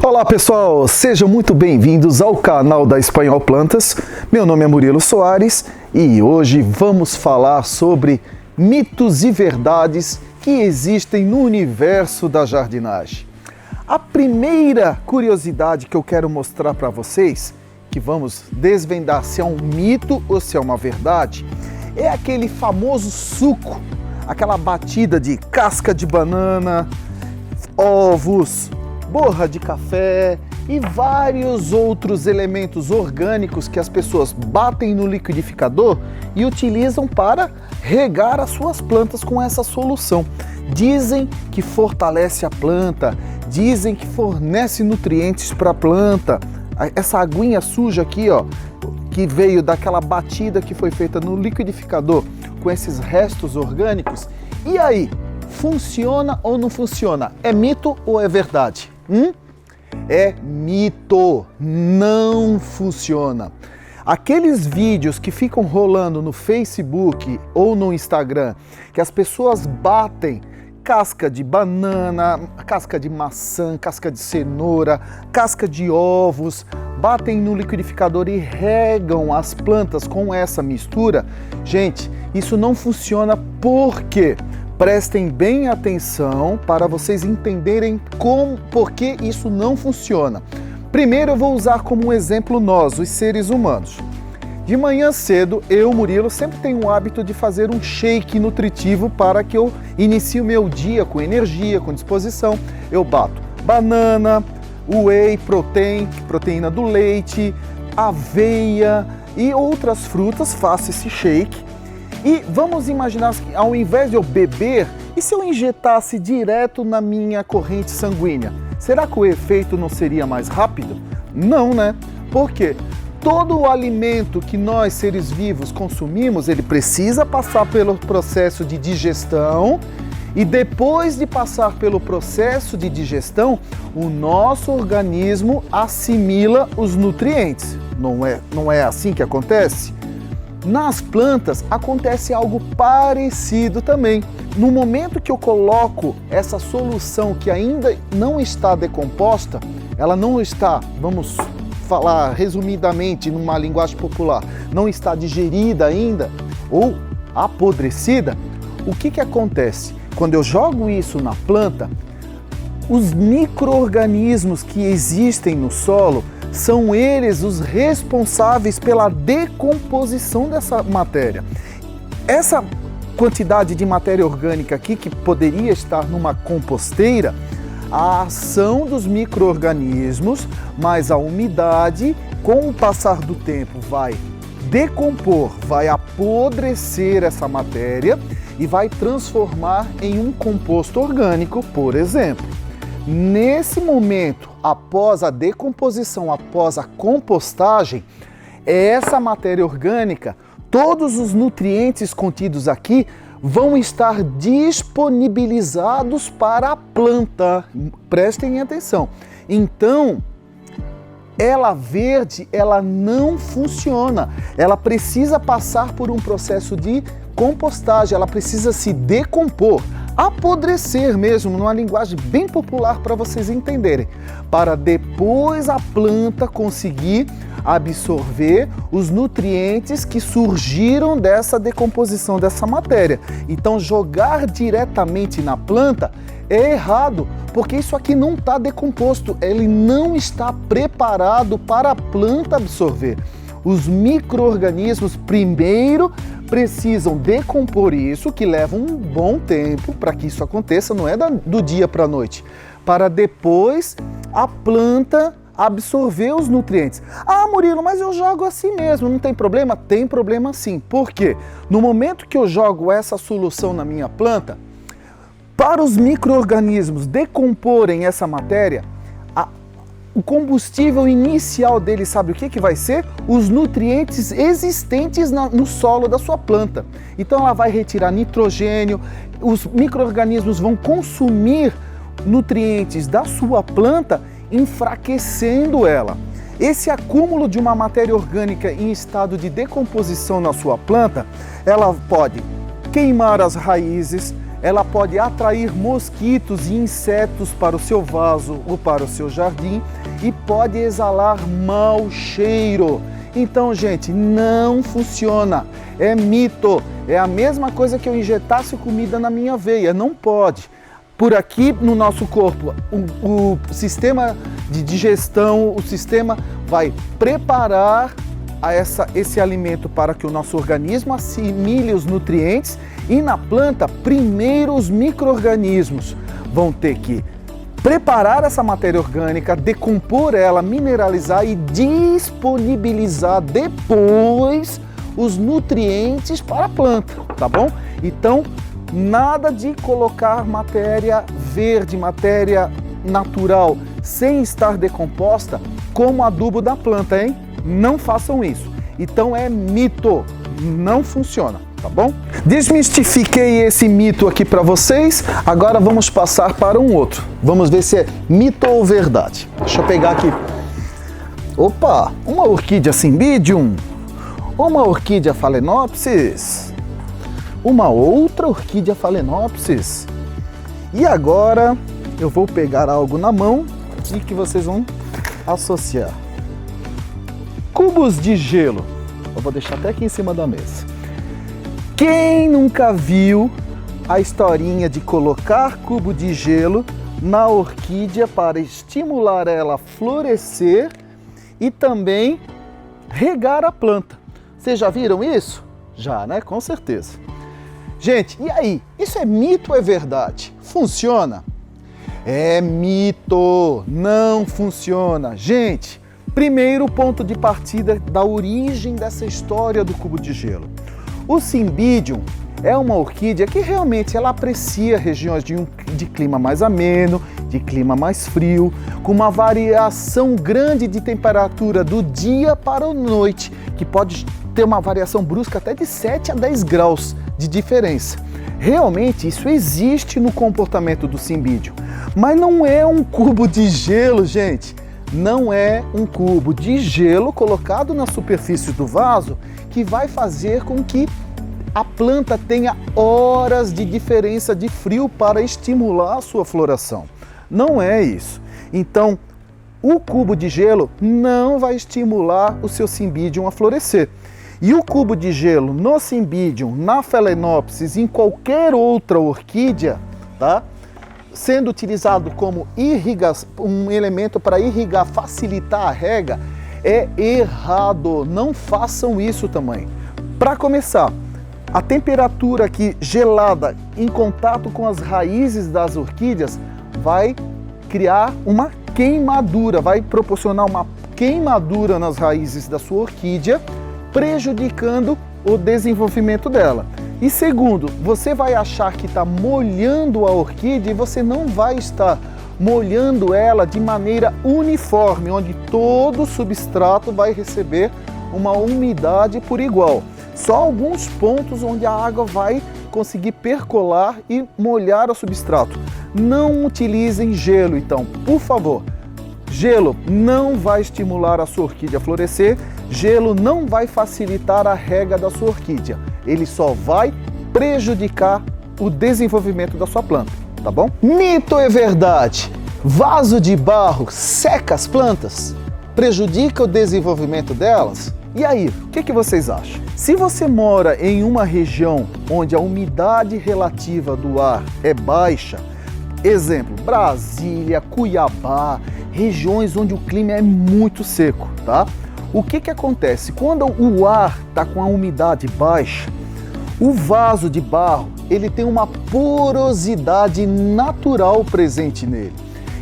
Olá pessoal, sejam muito bem-vindos ao canal da Espanhol Plantas. Meu nome é Murilo Soares e hoje vamos falar sobre mitos e verdades que existem no universo da jardinagem. A primeira curiosidade que eu quero mostrar para vocês, que vamos desvendar se é um mito ou se é uma verdade, é aquele famoso suco, aquela batida de casca de banana, ovos, borra de café e vários outros elementos orgânicos que as pessoas batem no liquidificador e utilizam para regar as suas plantas com essa solução. Dizem que fortalece a planta, dizem que fornece nutrientes para a planta. Essa aguinha suja aqui, ó, que veio daquela batida que foi feita no liquidificador com esses restos orgânicos. E aí, funciona ou não funciona? É mito ou é verdade? É mito, não funciona. Aqueles vídeos que ficam rolando no Facebook ou no Instagram, que as pessoas batem casca de banana, casca de maçã, casca de cenoura, casca de ovos, batem no liquidificador e regam as plantas com essa mistura. Gente, isso não funciona. Por quê? Prestem bem atenção para vocês entenderem por que isso não funciona. Primeiro eu vou usar como um exemplo nós, os seres humanos. De manhã cedo, eu, Murilo, sempre tenho o hábito de fazer um shake nutritivo para que eu inicie o meu dia com energia, com disposição. Eu bato banana, whey protein, proteína do leite, aveia e outras frutas, faço esse shake. E vamos imaginar que ao invés de eu beber, e se eu injetasse direto na minha corrente sanguínea? Será que o efeito não seria mais rápido? Não, né? Por quê? Todo o alimento que nós, seres vivos, consumimos, ele precisa passar pelo processo de digestão e depois de passar pelo processo de digestão, o nosso organismo assimila os nutrientes. Não é assim que acontece? Nas plantas acontece algo parecido também. No momento que eu coloco essa solução que ainda não está decomposta, ela não está, vamos falar resumidamente numa linguagem popular, não está digerida ainda ou apodrecida, o que acontece? Quando eu jogo isso na planta, os micro-organismos que existem no solo são eles os responsáveis pela decomposição dessa matéria. Essa quantidade de matéria orgânica aqui, que poderia estar numa composteira, a ação dos micro-organismos, mais a umidade, com o passar do tempo, vai decompor, vai apodrecer essa matéria e vai transformar em um composto orgânico, por exemplo. Nesse momento, após a decomposição, após a compostagem, essa matéria orgânica, todos os nutrientes contidos aqui vão estar disponibilizados para a planta. Prestem atenção. Então, ela verde, ela não funciona. Ela precisa passar por um processo de compostagem, ela precisa se decompor, apodrecer mesmo, numa linguagem bem popular para vocês entenderem, para depois a planta conseguir absorver os nutrientes que surgiram dessa decomposição dessa matéria. Então jogar diretamente na planta é errado, porque isso aqui não está decomposto, ele não está preparado para a planta absorver. Os micro-organismos primeiro precisam decompor isso, que leva um bom tempo para que isso aconteça, não é do dia para a noite, para depois a planta absorver os nutrientes. Ah, Murilo, mas eu jogo assim mesmo, não tem problema? Tem problema sim. Por quê? No momento que eu jogo essa solução na minha planta, para os micro-organismos decomporem essa matéria, o combustível inicial dele, sabe o que vai ser? Os nutrientes existentes no solo da sua planta. Então ela vai retirar nitrogênio, os micro-organismos vão consumir nutrientes da sua planta, enfraquecendo ela. Esse acúmulo de uma matéria orgânica em estado de decomposição na sua planta, ela pode queimar as raízes, ela pode atrair mosquitos e insetos para o seu vaso ou para o seu jardim e pode exalar mau cheiro. Então, gente, não funciona, é mito, é a mesma coisa que eu injetasse comida na minha veia, não pode. Por aqui no nosso corpo, o sistema de digestão, o sistema vai preparar esse alimento para que o nosso organismo assimile os nutrientes e na planta, primeiro os micro-organismos vão ter que preparar essa matéria orgânica, decompor ela, mineralizar e disponibilizar depois os nutrientes para a planta, tá bom? Então, nada de colocar matéria verde, matéria natural, sem estar decomposta, como adubo da planta, hein? Não façam isso. Então é mito, não funciona, tá bom? Desmistifiquei esse mito aqui para vocês, agora vamos passar para um outro. Vamos ver se é mito ou verdade. Deixa eu pegar aqui. Opa, uma orquídea Cymbidium, uma orquídea Phalaenopsis, uma outra orquídea Phalaenopsis. E agora eu vou pegar algo na mão e que vocês vão associar. Cubos de gelo. Eu vou deixar até aqui em cima da mesa. Quem nunca viu a historinha de colocar cubo de gelo na orquídea para estimular ela a florescer e também regar a planta? Vocês já viram isso? Já, né? Com certeza. Gente, e aí? Isso é mito ou é verdade? Funciona? É mito, não funciona. Gente, primeiro ponto de partida da origem dessa história do cubo de gelo. O Cymbidium é uma orquídea que realmente ela aprecia regiões de clima mais ameno, de clima mais frio, com uma variação grande de temperatura do dia para a noite, que pode ter uma variação brusca até de 7 a 10 graus de diferença. Realmente isso existe no comportamento do Cymbidium, mas não é um cubo de gelo, gente. Não é um cubo de gelo colocado na superfície do vaso que vai fazer com que a planta tenha horas de diferença de frio para estimular a sua floração. Não é isso. Então, o cubo de gelo não vai estimular o seu Cymbidium a florescer. E o cubo de gelo no Cymbidium, na Phalaenopsis, em qualquer outra orquídea, tá? Sendo utilizado como um elemento para irrigar, facilitar a rega, é errado. Não façam isso também. Para começar, a temperatura aqui gelada em contato com as raízes das orquídeas vai criar uma queimadura, vai proporcionar uma queimadura nas raízes da sua orquídea, prejudicando o desenvolvimento dela. E segundo, você vai achar que está molhando a orquídea e você não vai estar molhando ela de maneira uniforme, onde todo o substrato vai receber uma umidade por igual. Só alguns pontos onde a água vai conseguir percolar e molhar o substrato. Não utilizem gelo, então, por favor. Gelo não vai estimular a sua orquídea a florescer, gelo não vai facilitar a rega da sua orquídea. Ele só vai prejudicar o desenvolvimento da sua planta, tá bom? Mito ou é verdade? Vaso de barro seca as plantas? Prejudica o desenvolvimento delas? E aí, o que vocês acham? Se você mora em uma região onde a umidade relativa do ar é baixa, exemplo, Brasília, Cuiabá, regiões onde o clima é muito seco, tá? O que acontece? Quando o ar está com a umidade baixa, o vaso de barro, ele tem uma porosidade natural presente nele.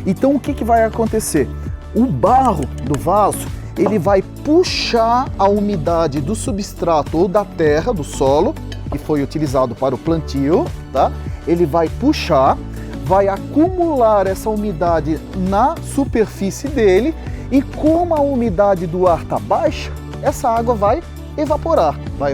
Então o que vai acontecer? O barro do vaso, ele vai puxar a umidade do substrato ou da terra, do solo, que foi utilizado para o plantio, tá? Ele vai puxar, vai acumular essa umidade na superfície dele e como a umidade do ar está baixa, essa água vai evaporar, vai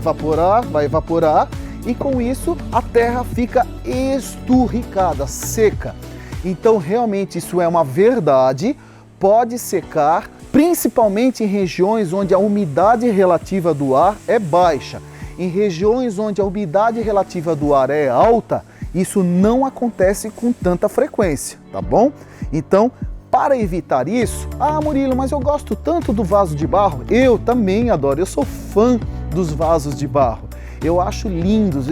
evaporar e com isso a terra fica esturricada, seca. Então realmente isso é uma verdade, pode secar, principalmente em regiões onde a umidade relativa do ar é baixa. Em regiões onde a umidade relativa do ar é alta, Isso não acontece com tanta frequência, tá bom? Então, para evitar isso, Murilo, mas eu gosto tanto do vaso de barro. Eu também adoro, eu sou fã dos vasos de barro. Eu acho lindos,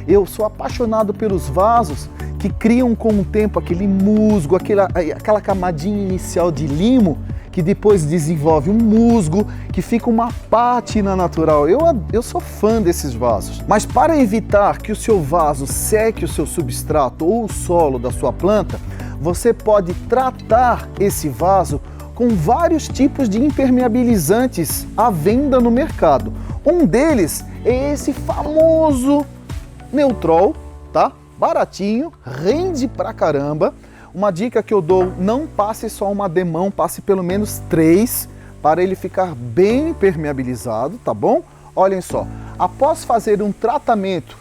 eu sou apaixonado pelos vasos que criam com o tempo aquele musgo, aquela camadinha inicial de limo, que depois desenvolve um musgo, que fica uma pátina natural. Eu sou fã desses vasos. Mas para evitar que o seu vaso seque o seu substrato ou o solo da sua planta, você pode tratar esse vaso com vários tipos de impermeabilizantes à venda no mercado. Um deles é esse famoso Neutrol, tá? Baratinho, rende pra caramba. Uma dica que eu dou, não passe só uma demão, passe pelo menos 3 para ele ficar bem impermeabilizado, tá bom? Olhem só, após fazer um tratamento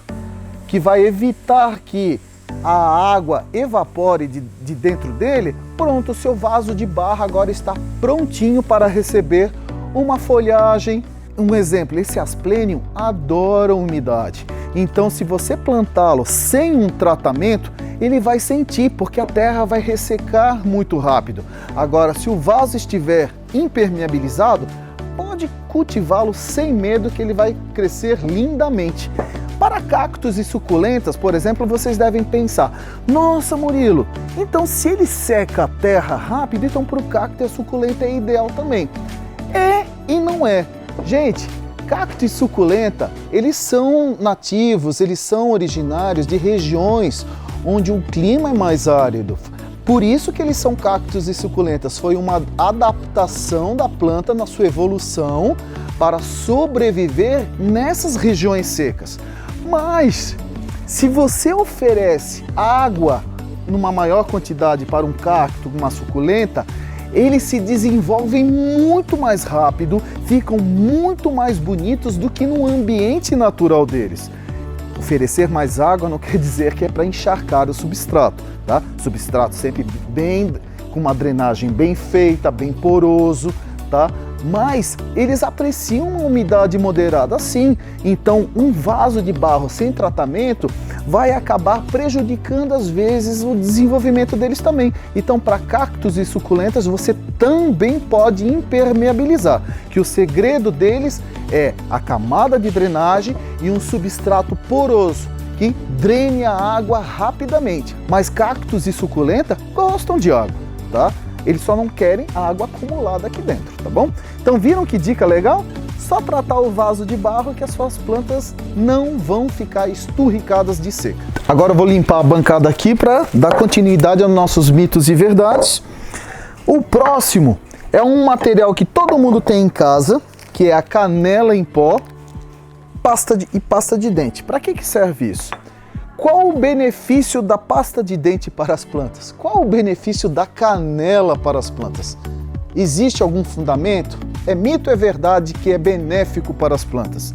que vai evitar que a água evapore de dentro dele, pronto, o seu vaso de barro agora está prontinho para receber uma folhagem. Um exemplo, esse asplênio adora umidade. Então, se você plantá-lo sem um tratamento, ele vai sentir, porque a terra vai ressecar muito rápido. Agora, se o vaso estiver impermeabilizado, pode cultivá-lo sem medo que ele vai crescer lindamente. Para cactos e suculentas, por exemplo, vocês devem pensar: nossa, Murilo, então se ele seca a terra rápido, então para o cacto e a suculenta é ideal também. É e não é. Gente, cacto e suculenta, eles são nativos, eles são originários de regiões onde o clima é mais árido. Por isso que eles são cactos e suculentas. Foi uma adaptação da planta na sua evolução para sobreviver nessas regiões secas. Mas, se você oferece água numa maior quantidade para um cacto, uma suculenta, eles se desenvolvem muito mais rápido, ficam muito mais bonitos do que no ambiente natural deles. Oferecer mais água não quer dizer que é para encharcar o substrato, tá? Substrato sempre bem, com uma drenagem bem feita, bem poroso, tá? Mas eles apreciam uma umidade moderada sim. Então um vaso de barro sem tratamento vai acabar prejudicando às vezes o desenvolvimento deles também. Então para cactos e suculentas você também pode impermeabilizar, que o segredo deles é a camada de drenagem e um substrato poroso que drene a água rapidamente. Mas cactos e suculenta gostam de água, tá? Eles só não querem a água acumulada aqui dentro, tá bom? Então viram que dica legal? Só tratar o vaso de barro que as suas plantas não vão ficar esturricadas de seca. Agora eu vou limpar a bancada aqui para dar continuidade aos nossos mitos e verdades. O próximo é um material que todo mundo tem em casa, que é a canela em pó e pasta de dente. Para que serve isso? Qual o benefício da pasta de dente para as plantas? Qual o benefício da canela para as plantas? Existe algum fundamento? É mito ou é verdade que é benéfico para as plantas?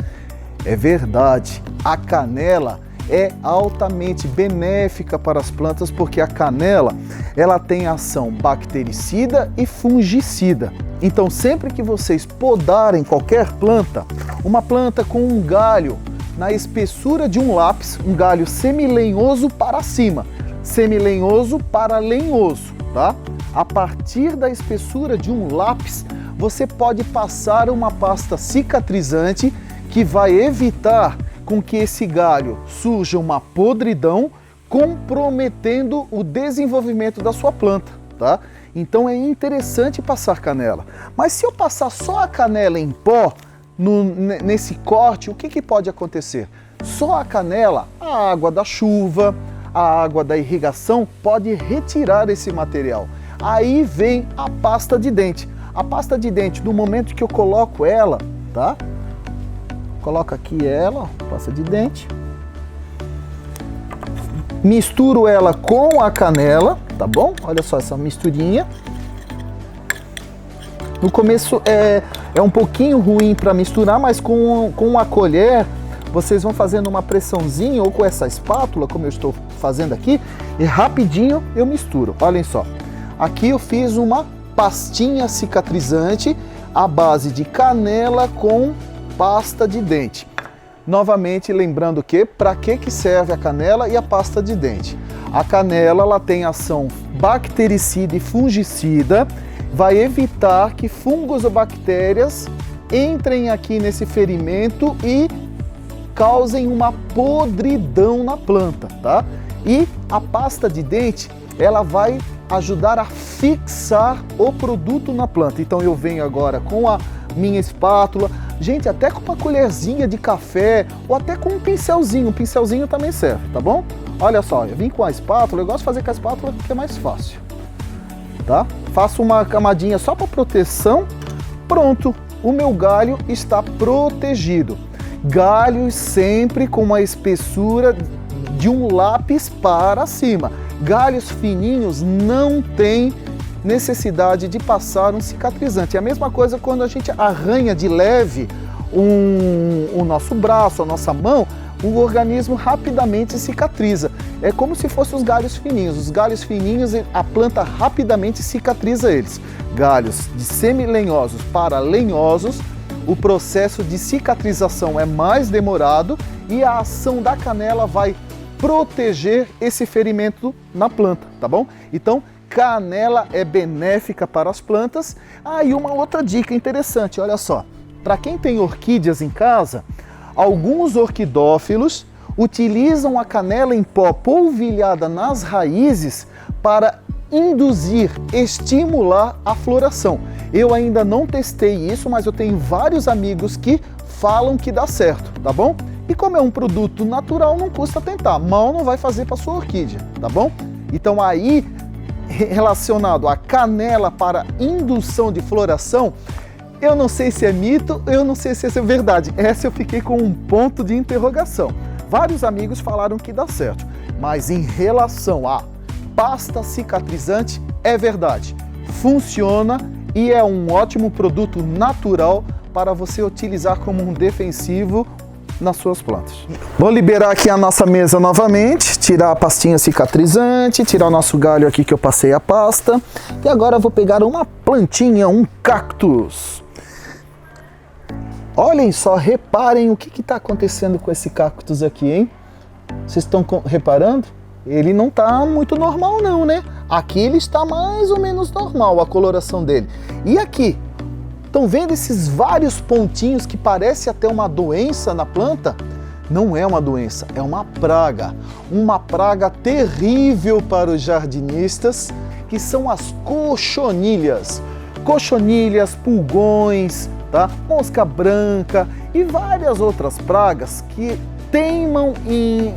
É verdade. A canela é altamente benéfica para as plantas porque a canela ela tem ação bactericida e fungicida. Então sempre que vocês podarem qualquer planta, uma planta com um galho na espessura de um lápis, um galho semilenhoso para cima, semilenhoso para lenhoso, tá? A partir da espessura de um lápis, você pode passar uma pasta cicatrizante que vai evitar com que esse galho surja uma podridão, comprometendo o desenvolvimento da sua planta, tá? Então é interessante passar canela. Mas se eu passar só a canela em pó, nesse corte, o que pode acontecer? Só a canela, a água da chuva, a água da irrigação pode retirar esse material. Aí vem a pasta de dente. A pasta de dente, no momento que eu coloco ela, tá? Coloco aqui ela, pasta de dente. Misturo ela com a canela, tá bom? Olha só essa misturinha. No começo é um pouquinho ruim para misturar, mas com a colher vocês vão fazendo uma pressãozinha ou com essa espátula, como eu estou fazendo aqui, e rapidinho eu misturo. Olhem só, aqui eu fiz uma pastinha cicatrizante à base de canela com pasta de dente. Novamente, lembrando que para que serve a canela e a pasta de dente? A canela ela tem ação bactericida e fungicida, vai evitar que fungos ou bactérias entrem aqui nesse ferimento e causem uma podridão na planta, tá? E a pasta de dente, ela vai ajudar a fixar o produto na planta. Então eu venho agora com a minha espátula, gente, até com uma colherzinha de café ou até com um pincelzinho também serve, tá bom? Olha só, eu vim com a espátula, eu gosto de fazer com a espátula porque é mais fácil, tá? Faço uma camadinha só para proteção, pronto, o meu galho está protegido. Galhos sempre com uma espessura de um lápis para cima. Galhos fininhos não tem necessidade de passar um cicatrizante. É a mesma coisa quando a gente arranha de leve o nosso braço, a nossa mão, o organismo rapidamente cicatriza. É como se fossem os galhos fininhos. Os galhos fininhos, a planta rapidamente cicatriza eles. Galhos de semilenhosos para lenhosos, o processo de cicatrização é mais demorado e a ação da canela vai proteger esse ferimento na planta, tá bom? Então, canela é benéfica para as plantas. E uma outra dica interessante, olha só. Para quem tem orquídeas em casa, alguns orquidófilos utilizam a canela em pó polvilhada nas raízes para induzir, estimular a floração. Eu ainda não testei isso, mas eu tenho vários amigos que falam que dá certo, tá bom? E como é um produto natural, não custa tentar. Mal não vai fazer para sua orquídea, tá bom? Então aí, relacionado à canela para indução de floração, eu não sei se é mito, eu não sei se é verdade. Essa eu fiquei com um ponto de interrogação. Vários amigos falaram que dá certo, mas em relação à pasta cicatrizante, é verdade. Funciona e é um ótimo produto natural para você utilizar como um defensivo nas suas plantas. Vou liberar aqui a nossa mesa novamente, tirar a pastinha cicatrizante, tirar o nosso galho aqui que eu passei a pasta. E agora eu vou pegar uma plantinha, um cactus. Olhem só, reparem o que está acontecendo com esse cactus aqui, hein? Vocês estão reparando? Ele não está muito normal não, né? Aqui ele está mais ou menos normal, a coloração dele. E aqui? Estão vendo esses vários pontinhos que parece até uma doença na planta? Não é uma doença, é uma praga. Uma praga terrível para os jardinistas, que são as cochonilhas. Cochonilhas, pulgões, tá? Mosca branca e várias outras pragas que teimam em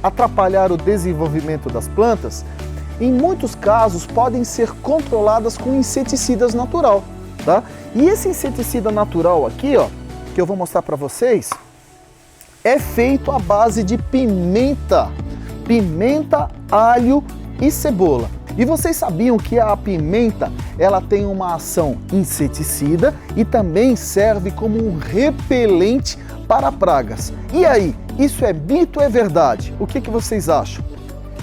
atrapalhar o desenvolvimento das plantas. Em muitos casos podem ser controladas com inseticidas natural, tá? E esse inseticida natural aqui, ó, que eu vou mostrar para vocês, é feito à base de pimenta, alho e cebola. E vocês sabiam que a pimenta, ela tem uma ação inseticida e também serve como um repelente para pragas. E aí, isso é mito ou é verdade? O que vocês acham?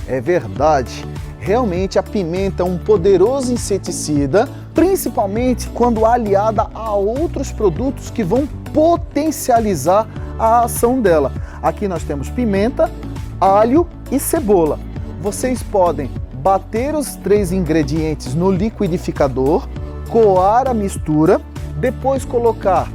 É verdade. Realmente a pimenta é um poderoso inseticida, principalmente quando aliada a outros produtos que vão potencializar a ação dela. Aqui nós temos pimenta, alho e cebola. Vocês podem bater os 3 ingredientes no liquidificador, coar a mistura, depois colocar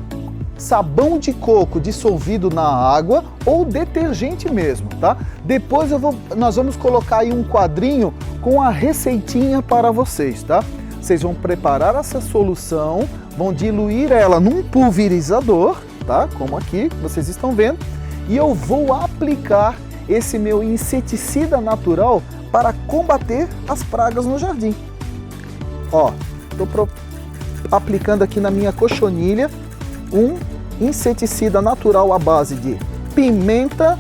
sabão de coco dissolvido na água ou detergente mesmo, tá? Depois nós vamos colocar aí um quadrinho com a receitinha para vocês, tá? Vocês vão preparar essa solução, vão diluir ela num pulverizador, tá? Como aqui, vocês estão vendo, e eu vou aplicar esse meu inseticida natural para combater as pragas no jardim. Ó, estou aplicando aqui na minha cochonilha um inseticida natural à base de pimenta,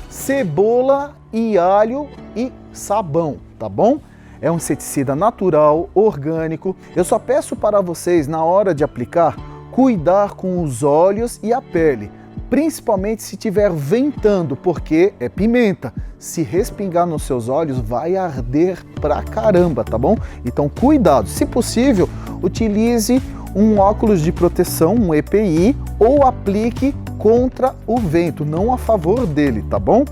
cebola e alho e sabão, tá bom? É um inseticida natural, orgânico. Eu só peço para vocês, na hora de aplicar, cuidar com os olhos e a pele, principalmente se estiver ventando, porque é pimenta. Se respingar nos seus olhos, vai arder pra caramba, tá bom? Então cuidado, se possível, utilize um óculos de proteção, um EPI, ou aplique contra o vento, não a favor dele, tá bom?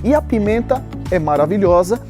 E a pimenta é maravilhosa.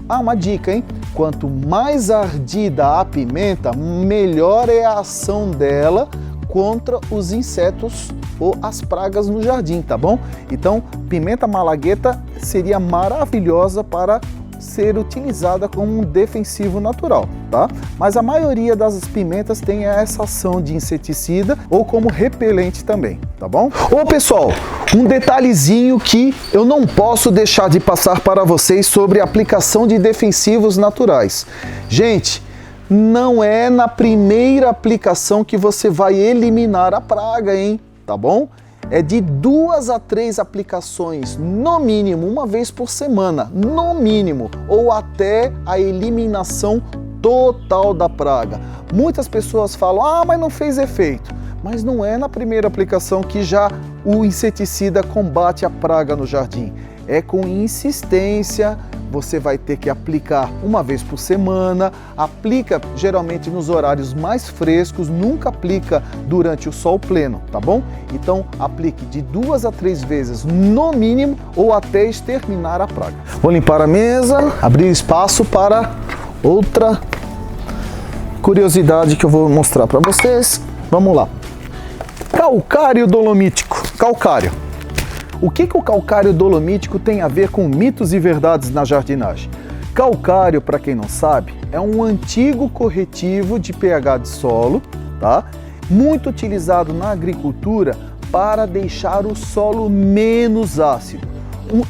Uma dica, hein? Quanto mais ardida a pimenta, melhor é a ação dela contra os insetos ou as pragas no jardim, tá bom? Então, pimenta malagueta seria maravilhosa para ser utilizada como um defensivo natural, tá? Mas a maioria das pimentas tem essa ação de inseticida ou como repelente também, tá bom? Ô pessoal, um detalhezinho que eu não posso deixar de passar para vocês sobre a aplicação de defensivos naturais. Gente, não é na primeira aplicação que você vai eliminar a praga, hein? Tá bom? É de 2 a 3 aplicações, no mínimo, uma vez por semana, no mínimo, ou até a eliminação total da praga. Muitas pessoas falam, mas não fez efeito. Mas não é na primeira aplicação que já o inseticida combate a praga no jardim. É com insistência, você vai ter que aplicar uma vez por semana, aplica geralmente nos horários mais frescos, nunca aplica durante o sol pleno, tá bom? Então aplique de 2 a 3 vezes no mínimo ou até exterminar a praga. Vou limpar a mesa, abrir espaço para outra curiosidade que eu vou mostrar para vocês. Vamos lá. Calcário dolomítico. Calcário. O que o calcário dolomítico tem a ver com mitos e verdades na jardinagem? Calcário, para quem não sabe, é um antigo corretivo de pH de solo, tá? Muito utilizado na agricultura para deixar o solo menos ácido.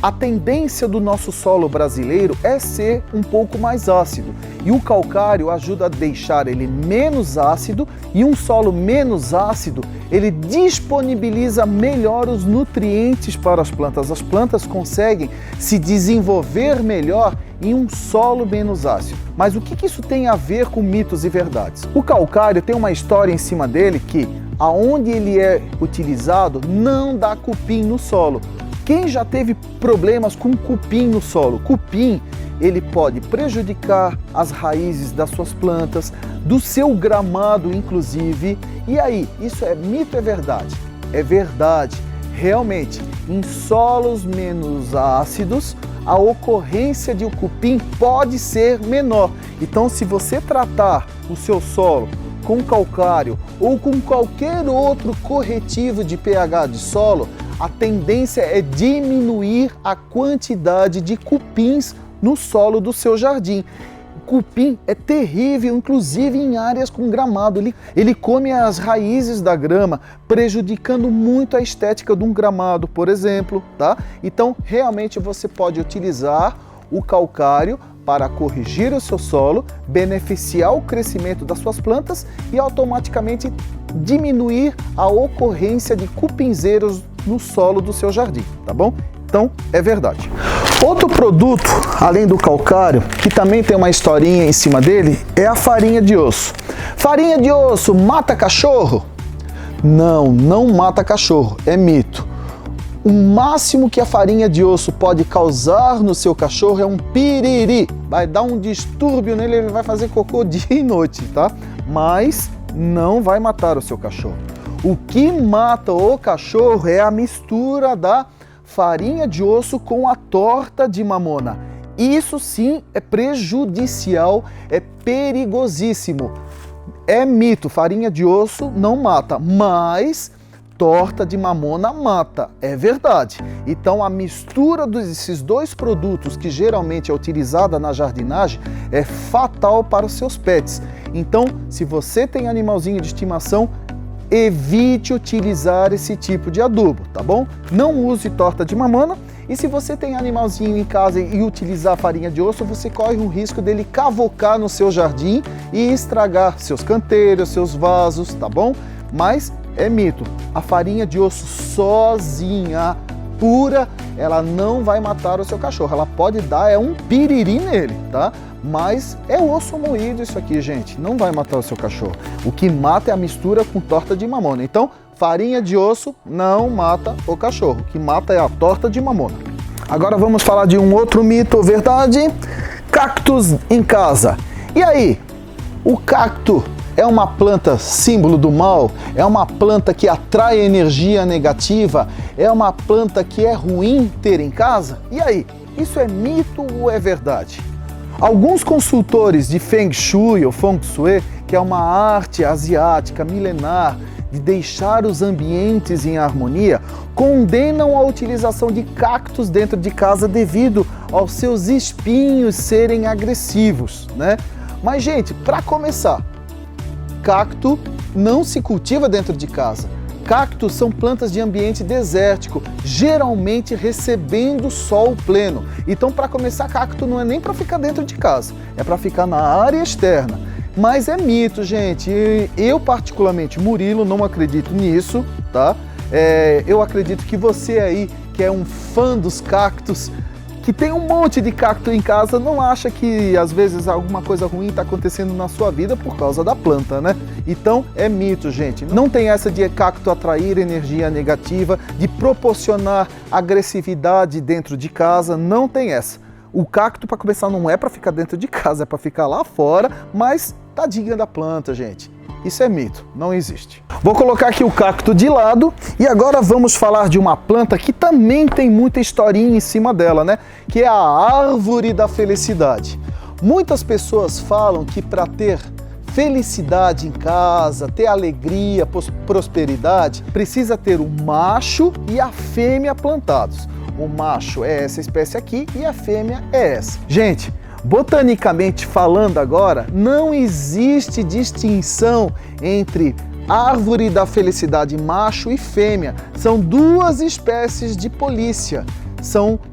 A tendência do nosso solo brasileiro é ser um pouco mais ácido e o calcário ajuda a deixar ele menos ácido, e um solo menos ácido ele disponibiliza melhor os nutrientes para as plantas. As plantas conseguem se desenvolver melhor em um solo menos ácido. Mas o que isso tem a ver com mitos e verdades? O calcário tem uma história em cima dele que aonde ele é utilizado não dá cupim no solo. Quem já teve problemas com cupim no solo? Cupim, ele pode prejudicar as raízes das suas plantas, do seu gramado inclusive. E aí, isso é mito ou é verdade? É verdade. Realmente, em solos menos ácidos, a ocorrência de cupim pode ser menor. Então, se você tratar o seu solo com calcário ou com qualquer outro corretivo de pH de solo, a tendência é diminuir a quantidade de cupins no solo do seu jardim. Cupim é terrível, inclusive em áreas com gramado. Ele come as raízes da grama, prejudicando muito a estética de um gramado, por exemplo, tá? Então, realmente você pode utilizar o calcário para corrigir o seu solo, beneficiar o crescimento das suas plantas e automaticamente diminuir a ocorrência de cupinzeiros no solo do seu jardim, tá bom? Então, é verdade. Outro produto, além do calcário, que também tem uma historinha em cima dele, é a farinha de osso. Farinha de osso mata cachorro? Não, não mata cachorro, é mito. O máximo que a farinha de osso pode causar no seu cachorro é um piriri. Vai dar um distúrbio nele, ele vai fazer cocô dia e noite, tá? Mas não vai matar o seu cachorro. O que mata o cachorro é a mistura da farinha de osso com a torta de mamona. Isso sim é prejudicial, é perigosíssimo. É mito, farinha de osso não mata, mas torta de mamona mata, é verdade. Então a mistura desses dois produtos, que geralmente é utilizada na jardinagem, é fatal para os seus pets. Então, se você tem animalzinho de estimação, evite utilizar esse tipo de adubo, tá bom? Não use torta de mamona. E se você tem animalzinho em casa e utilizar farinha de osso, você corre o risco dele cavocar no seu jardim e estragar seus canteiros, seus vasos, tá bom? Mas é mito, a farinha de osso sozinha, pura, ela não vai matar o seu cachorro. Ela pode dar um piriri nele, tá? Mas é osso moído isso aqui, gente. Não vai matar o seu cachorro. O que mata é a mistura com torta de mamona. Então, farinha de osso não mata o cachorro. O que mata é a torta de mamona. Agora vamos falar de um outro mito ou verdade. Cactos em casa. E aí? O cacto é uma planta símbolo do mal? É uma planta que atrai energia negativa? É uma planta que é ruim ter em casa? E aí, isso é mito ou é verdade? Alguns consultores de Feng Shui ou Feng Shui, que é uma arte asiática milenar de deixar os ambientes em harmonia, condenam a utilização de cactos dentro de casa devido aos seus espinhos serem agressivos, né? Mas, gente, para começar, cacto não se cultiva dentro de casa. Cactos são plantas de ambiente desértico, geralmente recebendo sol pleno. Então, para começar, cacto não é nem para ficar dentro de casa, é para ficar na área externa. Mas é mito, gente. Eu, particularmente, Murilo, não acredito nisso, tá? Eu acredito que você aí, que é um fã dos cactos, que tem um monte de cacto em casa, não acha que às vezes alguma coisa ruim está acontecendo na sua vida por causa da planta, né? Então é mito, gente. Não tem essa de cacto atrair energia negativa, de proporcionar agressividade dentro de casa, não tem essa. O cacto, para começar, não é para ficar dentro de casa, é para ficar lá fora, mas tadinha da planta, gente. Isso é mito, não existe. Vou colocar aqui o cacto de lado e agora vamos falar de uma planta que também tem muita historinha em cima dela, né? Que é a árvore da felicidade. Muitas pessoas falam que para ter felicidade em casa, ter alegria, prosperidade, precisa ter o macho e a fêmea plantados. O macho é essa espécie aqui e a fêmea é essa. Gente, botanicamente falando agora, não existe distinção entre árvore da felicidade macho e fêmea. São duas espécies de polícia.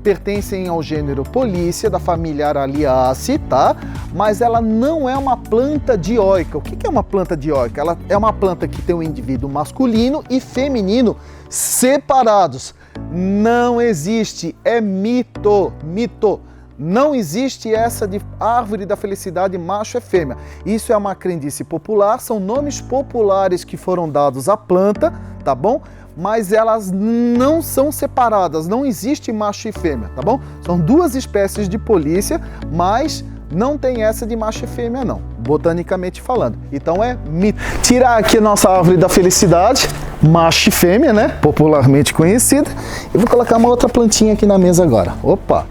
Pertencem ao gênero Polícia, da família Araliaceae, tá? Mas ela não é uma planta dioica. O que é uma planta dioica? Ela é uma planta que tem um indivíduo masculino e feminino separados. Não existe, é mito, mito. Não existe essa de árvore da felicidade macho e fêmea. Isso é uma crendice popular, são nomes populares que foram dados à planta, tá bom? Mas elas não são separadas, não existe macho e fêmea, tá bom? São duas espécies de polícia, mas não tem essa de macho e fêmea não, botanicamente falando. Então é mito. Tirar aqui a nossa árvore da felicidade, macho e fêmea, né? Popularmente conhecida. E vou colocar uma outra plantinha aqui na mesa agora. Opa!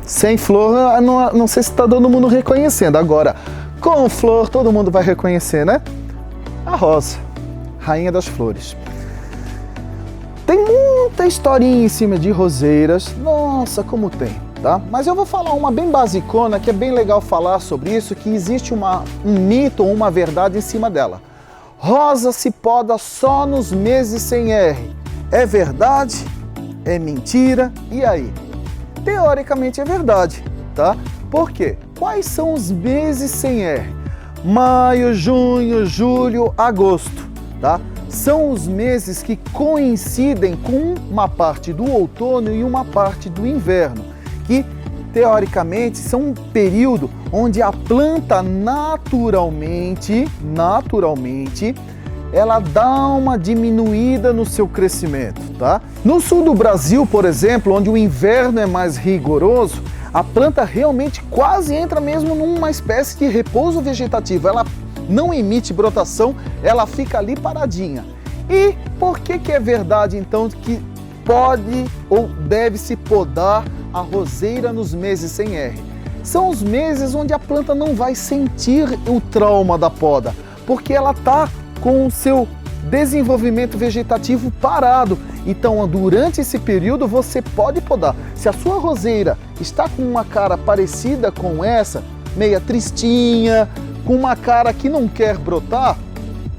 Sem flor, não sei se está todo mundo reconhecendo. Agora, com flor, todo mundo vai reconhecer, né? A rosa, rainha das flores. Tem muita historinha em cima de roseiras. Nossa, como tem, tá? Mas eu vou falar uma bem basicona, que é bem legal falar sobre isso, que existe um mito ou uma verdade em cima dela. Rosa se poda só nos meses sem R. É verdade? É mentira? E aí? Teoricamente é verdade, tá? Por quê? Quais são os meses sem R? Maio, junho, julho, agosto, tá? São os meses que coincidem com uma parte do outono e uma parte do inverno, que teoricamente são um período onde a planta naturalmente, ela dá uma diminuída no seu crescimento, tá? No sul do Brasil, por exemplo, onde o inverno é mais rigoroso, a planta realmente quase entra mesmo numa espécie de repouso vegetativo. Ela não emite brotação, ela fica ali paradinha. E por que é verdade, então, que pode ou deve se podar a roseira nos meses sem R? São os meses onde a planta não vai sentir o trauma da poda, porque ela está com o seu desenvolvimento vegetativo parado. Então, durante esse período, você pode podar. Se a sua roseira está com uma cara parecida com essa, meia tristinha, com uma cara que não quer brotar,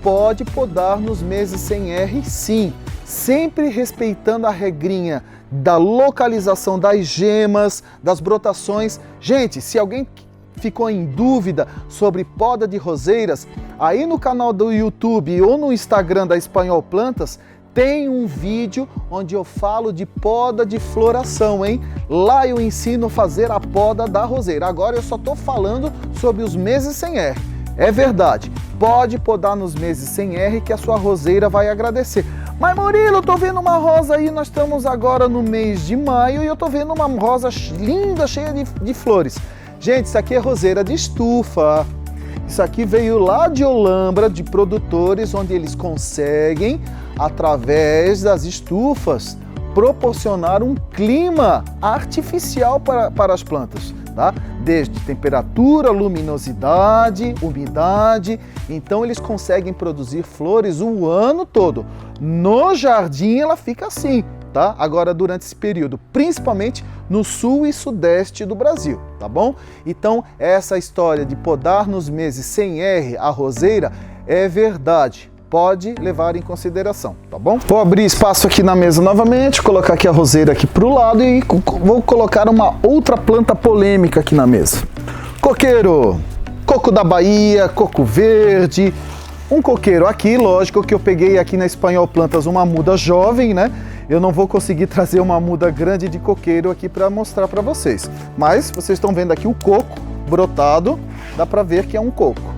pode podar nos meses sem R, sim. Sempre respeitando a regrinha da localização das gemas, das brotações. Gente, se alguém ficou em dúvida sobre poda de roseiras, aí no canal do YouTube ou no Instagram da Espanhol Plantas tem um vídeo onde eu falo de poda de floração, hein? Lá eu ensino a fazer a poda da roseira. Agora eu só estou falando sobre os meses sem R. É verdade, pode podar nos meses sem R que a sua roseira vai agradecer. Mas Murilo, eu tô vendo uma rosa aí, nós estamos agora no mês de maio e eu tô vendo uma rosa linda, cheia de flores. Gente, isso aqui é roseira de estufa. Isso aqui veio lá de Olambra, de produtores, onde eles conseguem, através das estufas, proporcionar um clima artificial para as plantas, tá? Desde temperatura, luminosidade, umidade. Então eles conseguem produzir flores o ano todo. No jardim ela fica assim, tá? Agora durante esse período, principalmente no sul e sudeste do Brasil, tá bom? Então essa história de podar nos meses sem R a roseira é verdade. Pode levar em consideração, tá bom? Vou abrir espaço aqui na mesa novamente, colocar aqui a roseira aqui para o lado e vou colocar uma outra planta polêmica aqui na mesa. Coqueiro, coco da Bahia, coco verde, um coqueiro aqui, lógico que eu peguei aqui na Espanhol Plantas uma muda jovem, né? Eu não vou conseguir trazer uma muda grande de coqueiro aqui para mostrar para vocês. Mas vocês estão vendo aqui o coco brotado, dá para ver que é um coco.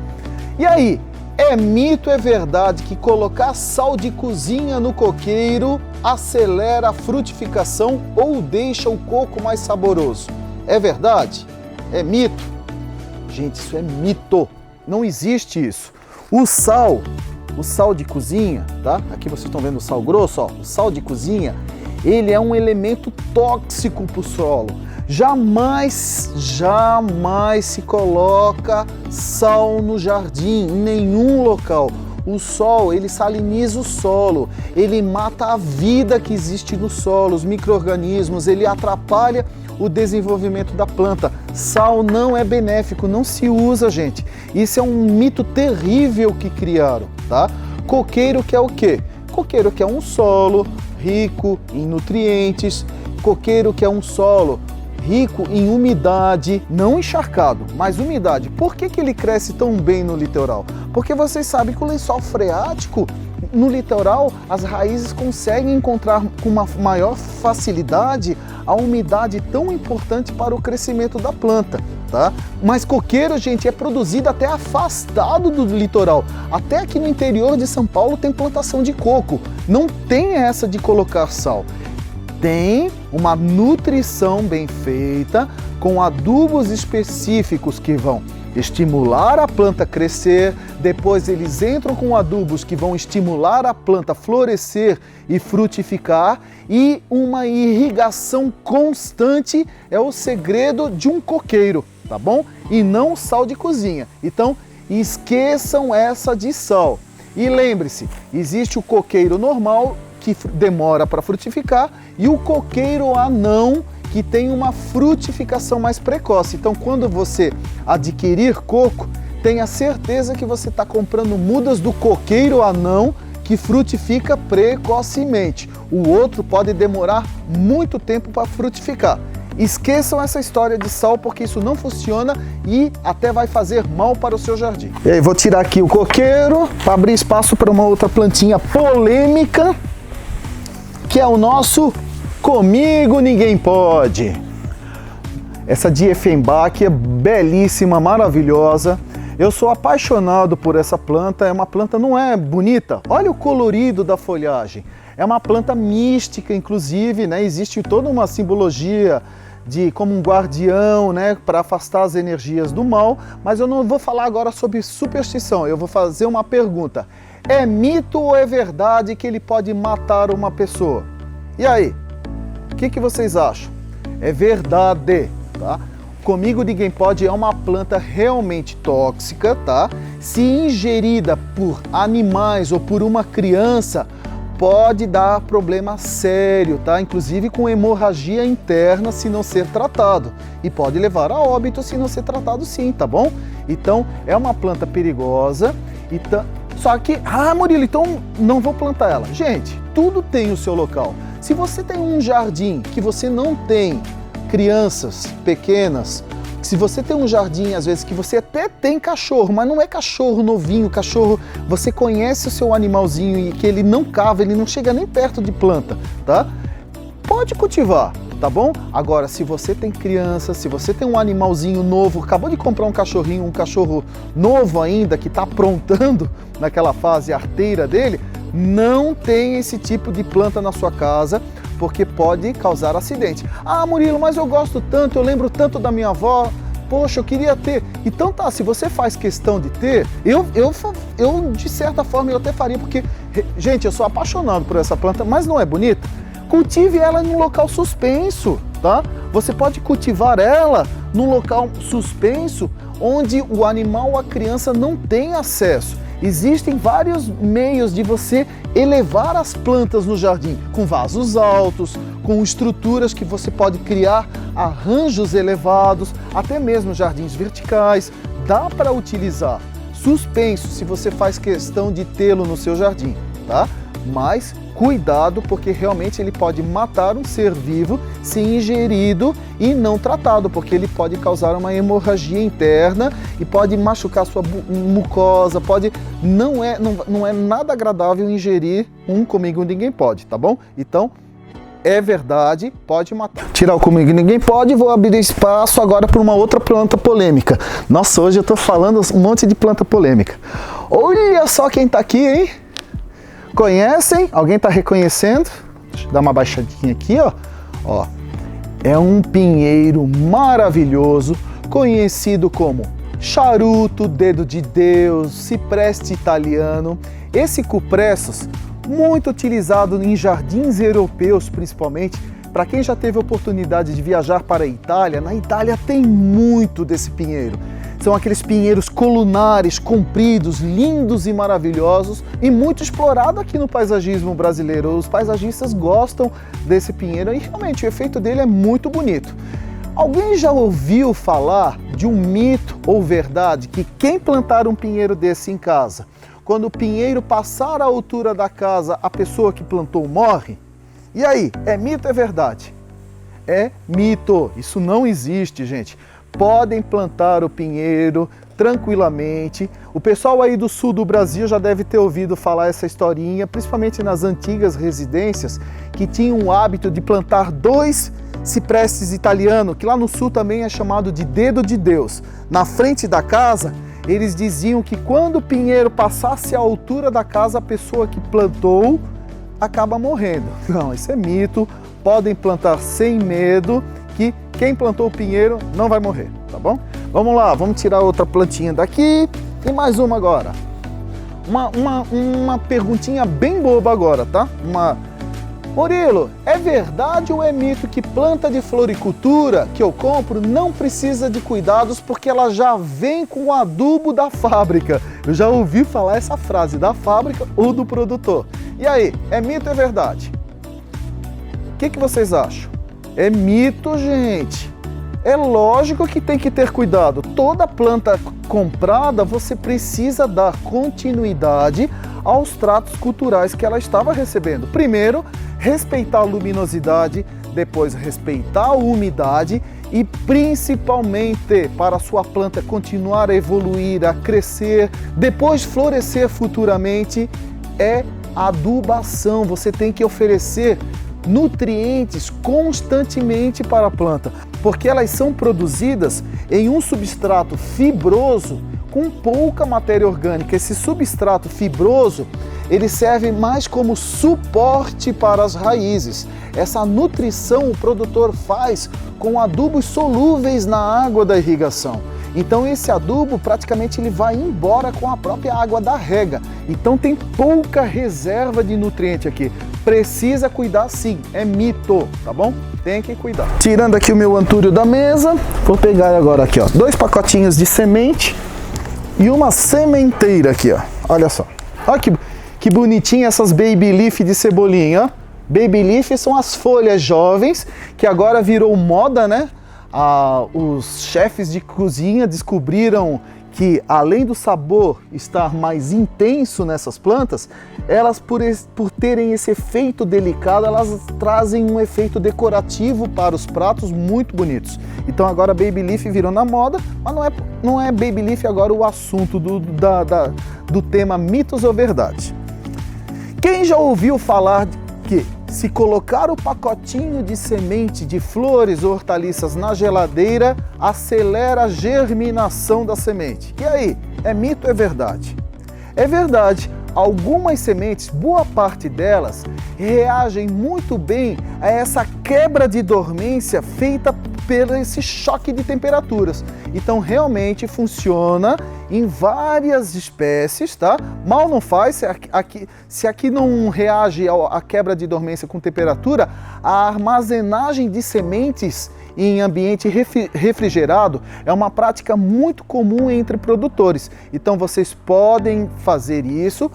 E aí? É mito, é verdade que colocar sal de cozinha no coqueiro acelera a frutificação ou deixa o coco mais saboroso? É verdade? É mito? Gente, isso é mito. Não existe isso. O sal de cozinha, tá? Aqui vocês estão vendo o sal grosso, ó. O sal de cozinha, ele é um elemento tóxico para o solo. Jamais se coloca sal no jardim, em nenhum local. O sol, ele saliniza o solo, ele mata a vida que existe no solo, os micro-organismos, ele atrapalha o desenvolvimento da planta. Sal não é benéfico, não se usa, gente. Isso é um mito terrível que criaram, tá? Coqueiro quer o quê? Coqueiro quer um solo rico em nutrientes, coqueiro quer um solo rico em umidade, não encharcado, mas umidade. Por que ele cresce tão bem no litoral? Porque vocês sabem que o lençol freático, no litoral, as raízes conseguem encontrar com uma maior facilidade a umidade tão importante para o crescimento da planta, tá? Mas coqueiro, gente, é produzido até afastado do litoral. Até aqui no interior de São Paulo tem plantação de coco. Não tem essa de colocar sal. Tem uma nutrição bem feita, com adubos específicos que vão estimular a planta a crescer, depois eles entram com adubos que vão estimular a planta a florescer e frutificar, e uma irrigação constante é o segredo de um coqueiro, tá bom? E não sal de cozinha. Então, esqueçam essa de sal. E lembre-se, existe o coqueiro normal, que demora para frutificar, e o coqueiro anão, que tem uma frutificação mais precoce. Então, quando você adquirir coco, tenha certeza que você está comprando mudas do coqueiro anão, que frutifica precocemente. O outro pode demorar muito tempo para frutificar. Esqueçam essa história de sal, porque isso não funciona e até vai fazer mal para o seu jardim. E aí, vou tirar aqui o coqueiro para abrir espaço para uma outra plantinha polêmica, que é o nosso Comigo Ninguém Pode. Essa Dieffenbach é belíssima, maravilhosa. Eu sou apaixonado por essa planta. É uma planta, não é bonita? Olha o colorido da folhagem. É uma planta mística, inclusive, né? Existe toda uma simbologia de como um guardião, né, para afastar as energias do mal, mas eu não vou falar agora sobre superstição. Eu vou fazer uma pergunta. É mito ou é verdade que ele pode matar uma pessoa? E aí? O que vocês acham? É verdade, tá? Comigo Ninguém Pode é uma planta realmente tóxica, tá? Se ingerida por animais ou por uma criança, pode dar problema sério, tá? Inclusive com hemorragia interna se não ser tratado. E pode levar a óbito se não ser tratado sim, tá bom? Então, é uma planta perigosa. Só que, Murilo, então não vou plantar ela. Gente, tudo tem o seu local. Se você tem um jardim que você não tem crianças pequenas, se você tem um jardim, às vezes, que você até tem cachorro, mas não é cachorro novinho, cachorro, você conhece o seu animalzinho e que ele não cava, ele não chega nem perto de planta, tá? Pode cultivar, tá bom? Agora, se você tem criança, se você tem um animalzinho novo, acabou de comprar um cachorrinho, um cachorro novo ainda, que está aprontando naquela fase arteira dele, não tem esse tipo de planta na sua casa, porque pode causar acidente. Murilo, mas eu gosto tanto, eu lembro tanto da minha avó. poxa, eu queria ter. Então tá, se você faz questão de ter, eu de certa forma eu até faria, porque, gente, eu sou apaixonado por essa planta, mas não é bonita? Cultive ela em um local suspenso, tá? Você pode cultivar ela num local suspenso, onde o animal ou a criança não tem acesso. Existem vários meios de você elevar as plantas no jardim, com vasos altos, com estruturas que você pode criar arranjos elevados, até mesmo jardins verticais. Dá para utilizar suspenso se você faz questão de tê-lo no seu jardim, tá? Mas cuidado, porque realmente ele pode matar um ser vivo se ingerido e não tratado, porque ele pode causar uma hemorragia interna e pode machucar sua mucosa, não é nada agradável ingerir um comigo ninguém pode, tá bom? Então, é verdade, pode matar. Tirar o comigo ninguém pode, vou abrir espaço agora para uma outra planta polêmica. Nossa, hoje eu tô falando um monte de planta polêmica. Olha só quem tá aqui, hein? Conhecem? Alguém está reconhecendo? Deixa eu dar uma baixadinha aqui, ó. É um pinheiro maravilhoso, conhecido como charuto, dedo de Deus, cipreste italiano. Esse cupressus, muito utilizado em jardins europeus principalmente. Para quem já teve a oportunidade de viajar para a Itália, na Itália tem muito desse pinheiro. São aqueles pinheiros colunares, compridos, lindos e maravilhosos e muito explorado aqui no paisagismo brasileiro. Os paisagistas gostam desse pinheiro e realmente o efeito dele é muito bonito. Alguém já ouviu falar de um mito ou verdade que quem plantar um pinheiro desse em casa, quando o pinheiro passar a altura da casa, a pessoa que plantou morre? E aí, é mito ou é verdade? É mito, isso não existe, gente. Podem plantar o pinheiro tranquilamente. O pessoal aí do sul do Brasil já deve ter ouvido falar essa historinha, principalmente nas antigas residências, que tinham o hábito de plantar 2 ciprestes italianos, que lá no sul também é chamado de dedo de Deus. Na frente da casa, eles diziam que quando o pinheiro passasse a altura da casa, a pessoa que plantou acaba morrendo. Não, isso é mito. Podem plantar sem medo, que quem plantou o pinheiro não vai morrer, tá bom? Vamos lá, vamos tirar outra plantinha daqui e mais uma agora. Uma perguntinha bem boba agora, tá? Murilo, é verdade ou é mito que planta de floricultura que eu compro não precisa de cuidados porque ela já vem com o adubo da fábrica? Eu já ouvi falar essa frase, da fábrica ou do produtor. E aí, é mito ou é verdade? O que vocês acham? É mito, gente. É lógico que tem que ter cuidado. Toda planta comprada, você precisa dar continuidade aos tratos culturais que ela estava recebendo. Primeiro, respeitar a luminosidade, depois respeitar a umidade e principalmente para a sua planta continuar a evoluir, a crescer, depois florescer futuramente, é adubação. Você tem que oferecer nutrientes constantemente para a planta, porque elas são produzidas em um substrato fibroso com pouca matéria orgânica. Esse substrato fibroso, ele serve mais como suporte para as raízes. Essa nutrição o produtor faz com adubos solúveis na água da irrigação. Então esse adubo praticamente ele vai embora com a própria água da rega. Então tem pouca reserva de nutriente aqui. Precisa cuidar sim, é mito, tá bom? Tem que cuidar. Tirando aqui o meu antúrio da mesa, vou pegar agora aqui, ó, 2 pacotinhos de semente e uma sementeira aqui, ó. Olha só. Olha que bonitinha essas baby leaf de cebolinha, ó. Baby leaf são as folhas jovens que agora virou moda, né? Os chefes de cozinha descobriram que além do sabor estar mais intenso nessas plantas, elas por terem esse efeito delicado, elas trazem um efeito decorativo para os pratos muito bonitos. Então agora baby leaf virou na moda, mas não é baby leaf agora o assunto do tema mitos ou verdade. Quem já ouviu falar que se colocar o pacotinho de semente de flores ou hortaliças na geladeira, acelera a germinação da semente? E aí, é mito ou é verdade? É verdade. Algumas sementes, boa parte delas, reagem muito bem a essa quebra de dormência feita por esse choque de temperaturas. Então realmente funciona em várias espécies, tá? Mal não faz, se aqui não reage à quebra de dormência com temperatura, a armazenagem de sementes em ambiente refrigerado é uma prática muito comum entre produtores. Então vocês podem fazer isso,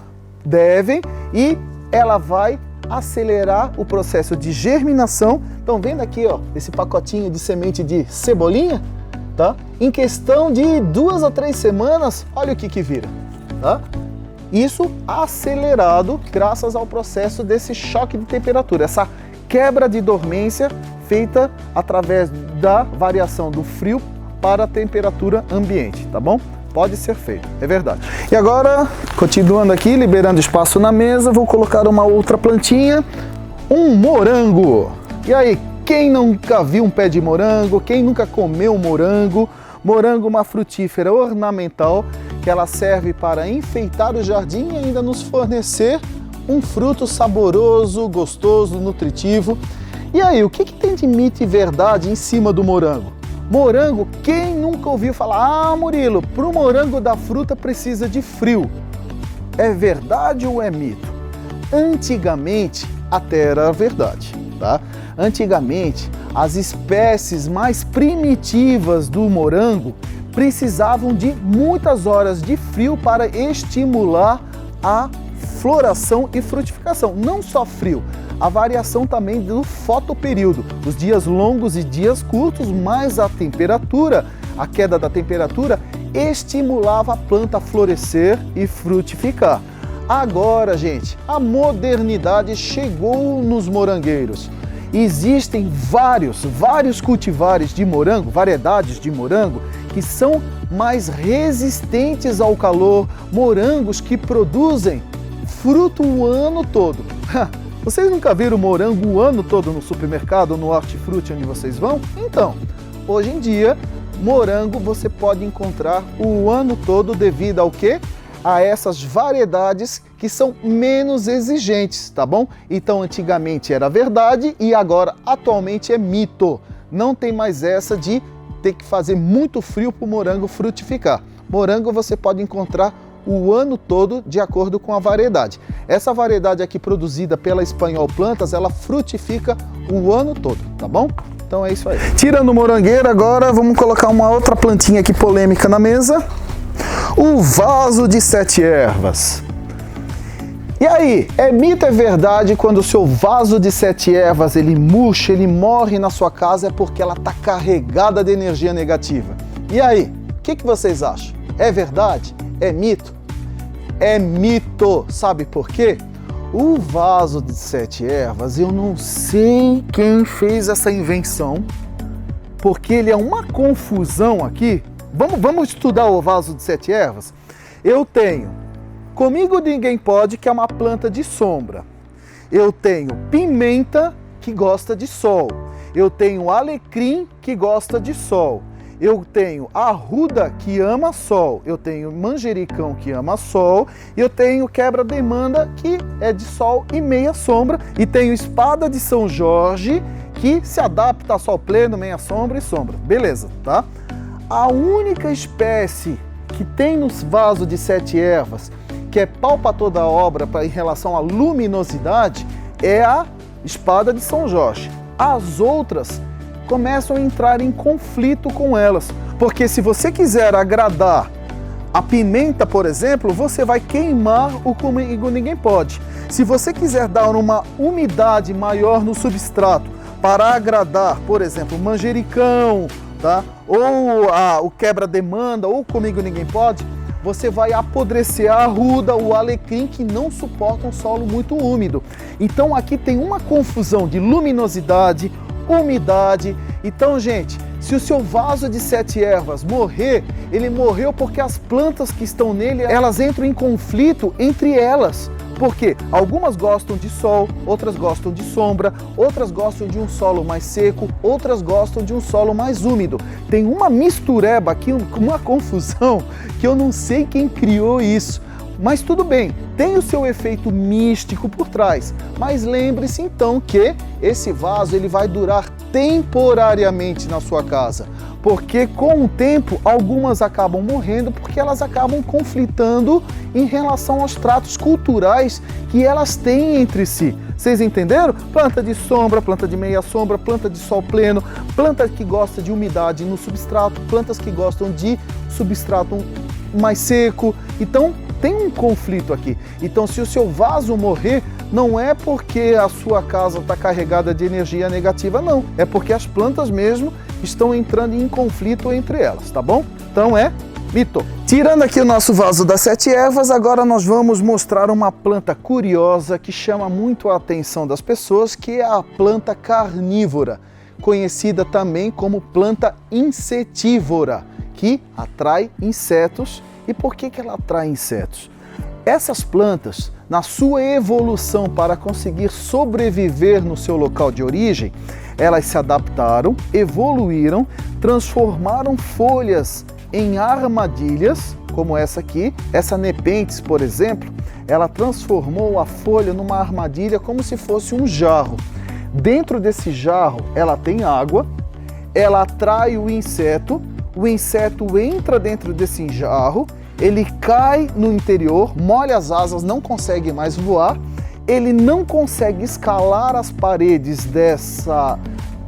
devem, e ela vai acelerar o processo de germinação. Estão vendo aqui, ó, esse pacotinho de semente de cebolinha, tá? Em questão de 2 a 3 semanas, olha o que vira, tá? Isso acelerado graças ao processo desse choque de temperatura, essa quebra de dormência feita através da variação do frio para a temperatura ambiente, tá bom? Pode ser feito, é verdade. E agora, continuando aqui, liberando espaço na mesa, vou colocar uma outra plantinha, um morango. E aí, quem nunca viu um pé de morango? Quem nunca comeu morango? Morango é uma frutífera ornamental que ela serve para enfeitar o jardim e ainda nos fornecer um fruto saboroso, gostoso, nutritivo. E aí, o que tem de mito e verdade em cima do morango? Morango, quem nunca ouviu falar, ah, Murilo, para o morango da fruta precisa de frio. É verdade ou é mito? Antigamente, até era verdade, tá? Antigamente, as espécies mais primitivas do morango precisavam de muitas horas de frio para estimular a floração e frutificação. Não só frio, a variação também do fotoperíodo, os dias longos e dias curtos, mais a temperatura, a queda da temperatura estimulava a planta a florescer e frutificar. Agora, gente, a modernidade chegou nos morangueiros. Existem vários cultivares de morango, variedades de morango, que são mais resistentes ao calor, morangos que produzem fruto o ano todo. Vocês nunca viram morango o ano todo no supermercado ou no hortifruti onde vocês vão? Então, hoje em dia, morango você pode encontrar o ano todo devido ao quê? A essas variedades que são menos exigentes, tá bom? Então, antigamente era verdade e agora, atualmente, é mito. Não tem mais essa de ter que fazer muito frio para o morango frutificar. Morango você pode encontrar o ano todo de acordo com a variedade. Essa variedade aqui produzida pela Espanhol Plantas, ela frutifica o ano todo, tá bom? Então é isso aí. Tirando o morangueiro, agora vamos colocar uma outra plantinha aqui polêmica na mesa. O vaso de 7 ervas. E aí, é mito, é verdade, quando o seu vaso de 7 ervas ele murcha, ele morre na sua casa, é porque ela está carregada de energia negativa. E aí, o que vocês acham? É verdade? É mito? É mito, sabe por quê? O vaso de 7 ervas, eu não sei quem fez essa invenção, porque ele é uma confusão aqui. Vamos estudar o vaso de 7 ervas? Eu tenho Comigo Ninguém Pode, que é uma planta de sombra. Eu tenho pimenta, que gosta de sol. Eu tenho alecrim, que gosta de sol. Eu tenho arruda, que ama sol. Eu tenho manjericão, que ama sol. Eu tenho quebra-demanda, que é de sol e meia sombra. E tenho espada de São Jorge, que se adapta a sol pleno, meia sombra e sombra. Beleza, tá? A única espécie que tem nos vasos de 7 ervas, que é pau para toda a obra em relação à luminosidade, é a espada de São Jorge. As outras começam a entrar em conflito com elas, porque se você quiser agradar a pimenta, por exemplo, você vai queimar o Comigo Ninguém Pode. Se você quiser dar uma umidade maior no substrato para agradar, por exemplo, o manjericão, tá? Ou o quebra-demanda, ou Comigo Ninguém Pode, você vai apodrecer a arruda, o alecrim, que não suportam um solo muito úmido. Então aqui tem uma confusão de luminosidade, umidade. Então, gente, se o seu vaso de 7 ervas morrer, ele morreu porque as plantas que estão nele, elas entram em conflito entre elas. Porque algumas gostam de sol, outras gostam de sombra, outras gostam de um solo mais seco, outras gostam de um solo mais úmido. Tem uma mistureba aqui, uma confusão, que eu não sei quem criou isso. Mas tudo bem, tem o seu efeito místico por trás. Mas lembre-se então que esse vaso ele vai durar temporariamente na sua casa, porque com o tempo algumas acabam morrendo porque elas acabam conflitando em relação aos tratos culturais que elas têm entre si. Vocês entenderam? Planta de sombra, planta de meia sombra, planta de sol pleno, planta que gosta de umidade no substrato, plantas que gostam de substrato mais seco. Então tem um conflito aqui. Então se o seu vaso morrer, não é porque a sua casa está carregada de energia negativa, não. É porque as plantas mesmo estão entrando em conflito entre elas, tá bom? Então é mito. Tirando aqui o nosso vaso das 7 ervas, agora nós vamos mostrar uma planta curiosa que chama muito a atenção das pessoas, que é a planta carnívora, conhecida também como planta insetívora, que atrai insetos. E por que ela atrai insetos? Essas plantas, na sua evolução para conseguir sobreviver no seu local de origem, elas se adaptaram, evoluíram, transformaram folhas em armadilhas, como essa aqui. Essa Nepenthes, por exemplo, ela transformou a folha numa armadilha como se fosse um jarro. Dentro desse jarro, ela tem água, ela atrai o inseto entra dentro desse jarro, ele cai no interior, molha as asas, não consegue mais voar, ele não consegue escalar as paredes dessa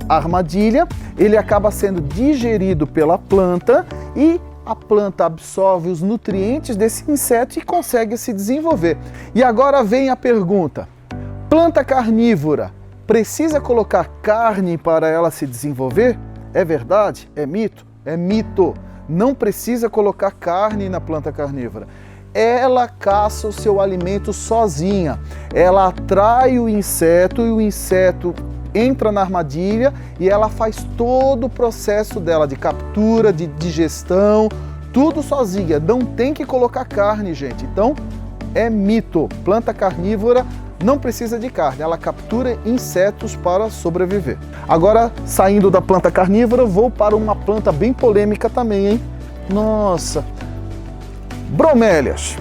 armadilha, ele acaba sendo digerido pela planta e a planta absorve os nutrientes desse inseto e consegue se desenvolver. E agora vem a pergunta: planta carnívora precisa colocar carne para ela se desenvolver? É verdade? É mito? É mito. Não precisa colocar carne na planta carnívora. Ela caça o seu alimento sozinha. Ela atrai o inseto e o inseto entra na armadilha e ela faz todo o processo dela de captura, de digestão, tudo sozinha. Não tem que colocar carne, gente. Então, é mito. Planta carnívora não precisa de carne, ela captura insetos para sobreviver. Agora, saindo da planta carnívora, vou para uma planta bem polêmica também, hein? Nossa! Bromélias.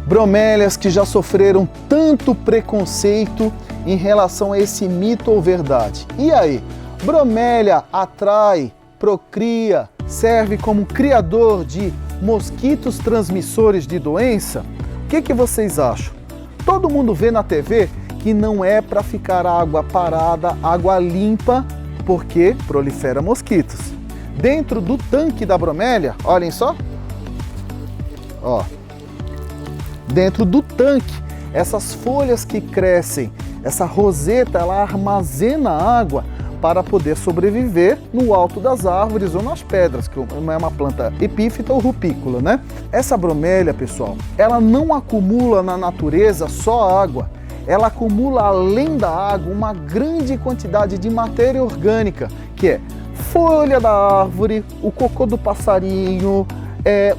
Bromélias que já sofreram tanto preconceito em relação a esse mito ou verdade. E aí? Bromélia atrai, procria, serve como criador de mosquitos transmissores de doença? O que vocês acham? Todo mundo vê na TV que não é para ficar água parada, água limpa, porque prolifera mosquitos. Dentro do tanque da bromélia, olhem só, ó, dentro do tanque, essas folhas que crescem, essa roseta, ela armazena água para poder sobreviver no alto das árvores ou nas pedras, que não é uma planta epífita ou rupícola, né? Essa bromélia, pessoal, ela não acumula na natureza só água, ela acumula além da água uma grande quantidade de matéria orgânica, que é folha da árvore, o cocô do passarinho,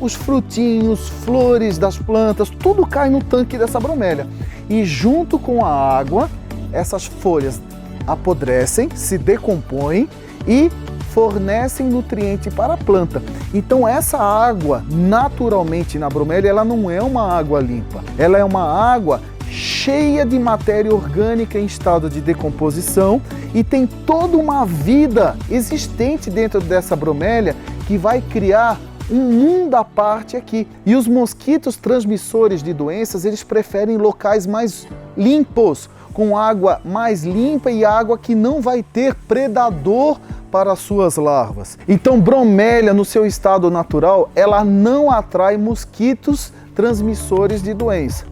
os frutinhos, flores das plantas, tudo cai no tanque dessa bromélia. E junto com a água, essas folhas apodrecem, se decompõem e fornecem nutriente para a planta. Então essa água, naturalmente na bromélia, ela não é uma água limpa, ela é uma água cheia de matéria orgânica em estado de decomposição e tem toda uma vida existente dentro dessa bromélia que vai criar um mundo à parte aqui. E os mosquitos transmissores de doenças, eles preferem locais mais limpos, com água mais limpa e água que não vai ter predador para as suas larvas. Então, bromélia, no seu estado natural, ela não atrai mosquitos transmissores de doença.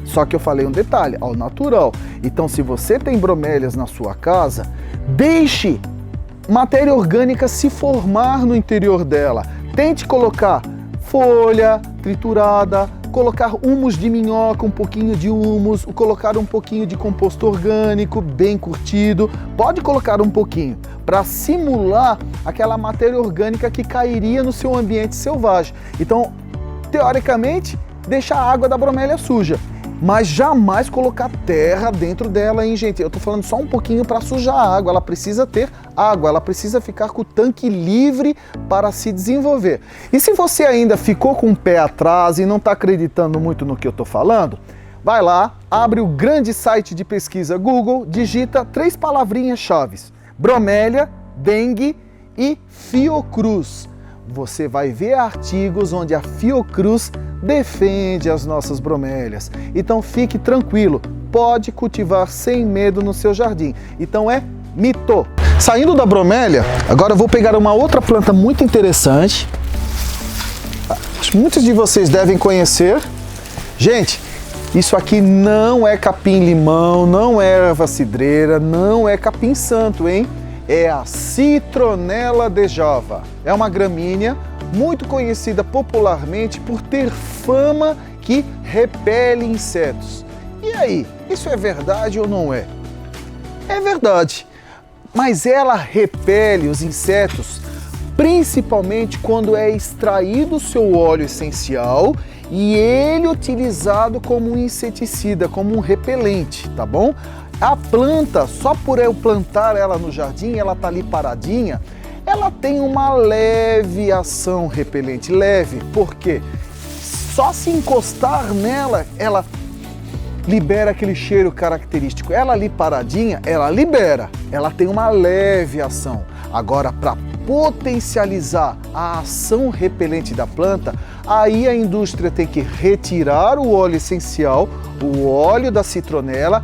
Só que eu falei um detalhe, ao natural. Então, se você tem bromélias na sua casa, deixe matéria orgânica se formar no interior dela. Tente colocar folha triturada, colocar humus de minhoca, um pouquinho de humus, colocar um pouquinho de composto orgânico bem curtido. Pode colocar um pouquinho para simular aquela matéria orgânica que cairia no seu ambiente selvagem. Então, teoricamente, deixa a água da bromélia suja, mas jamais colocar terra dentro dela, hein, gente? Eu tô falando só um pouquinho para sujar a água, ela precisa ter água, ela precisa ficar com o tanque livre para se desenvolver. E se você ainda ficou com o pé atrás e não está acreditando muito no que eu tô falando, Vai lá, abre o grande site de pesquisa Google, digita 3 palavrinhas-chave: bromélia, dengue e Fiocruz. Você vai ver artigos onde a Fiocruz defende as nossas bromélias. Então fique tranquilo, pode cultivar sem medo no seu jardim. Então é mito. Saindo da bromélia, agora eu vou pegar uma outra planta muito interessante. Acho que muitos de vocês devem conhecer. Gente, isso aqui não é capim-limão, não é erva cidreira, não é capim-santo, hein? É a Citronella de Java. É uma gramínea muito conhecida popularmente por ter fama que repele insetos. E aí, isso é verdade ou não é? É verdade, mas ela repele os insetos principalmente quando é extraído o seu óleo essencial e ele utilizado como um inseticida, como um repelente, tá bom? A planta, só por eu plantar ela no jardim, ela tá ali paradinha, ela tem uma leve ação repelente, leve, porque só se encostar nela, ela libera aquele cheiro característico. Ela ali paradinha, ela libera, ela tem uma leve ação. Agora, para potencializar a ação repelente da planta, aí a indústria tem que retirar o óleo essencial, o óleo da citronela.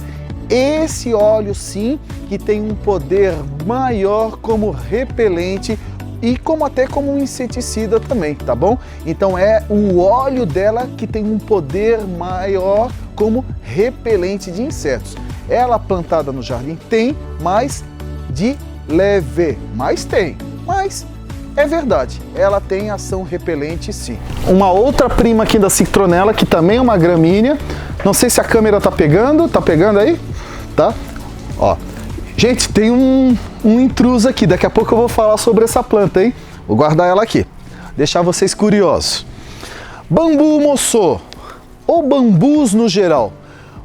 Esse óleo sim que tem um poder maior como repelente e até como um inseticida também, tá bom? Então é o óleo dela que tem um poder maior como repelente de insetos. Ela plantada no jardim tem mais de leve, mas é verdade, ela tem ação repelente sim. Uma outra prima aqui da citronela, que também é uma gramínea, não sei se a câmera tá pegando aí? Tá? Ó, gente, tem um intruso aqui, daqui a pouco eu vou falar sobre essa planta, hein? Vou guardar ela aqui, deixar vocês curiosos. Bambu moçô, ou bambus no geral.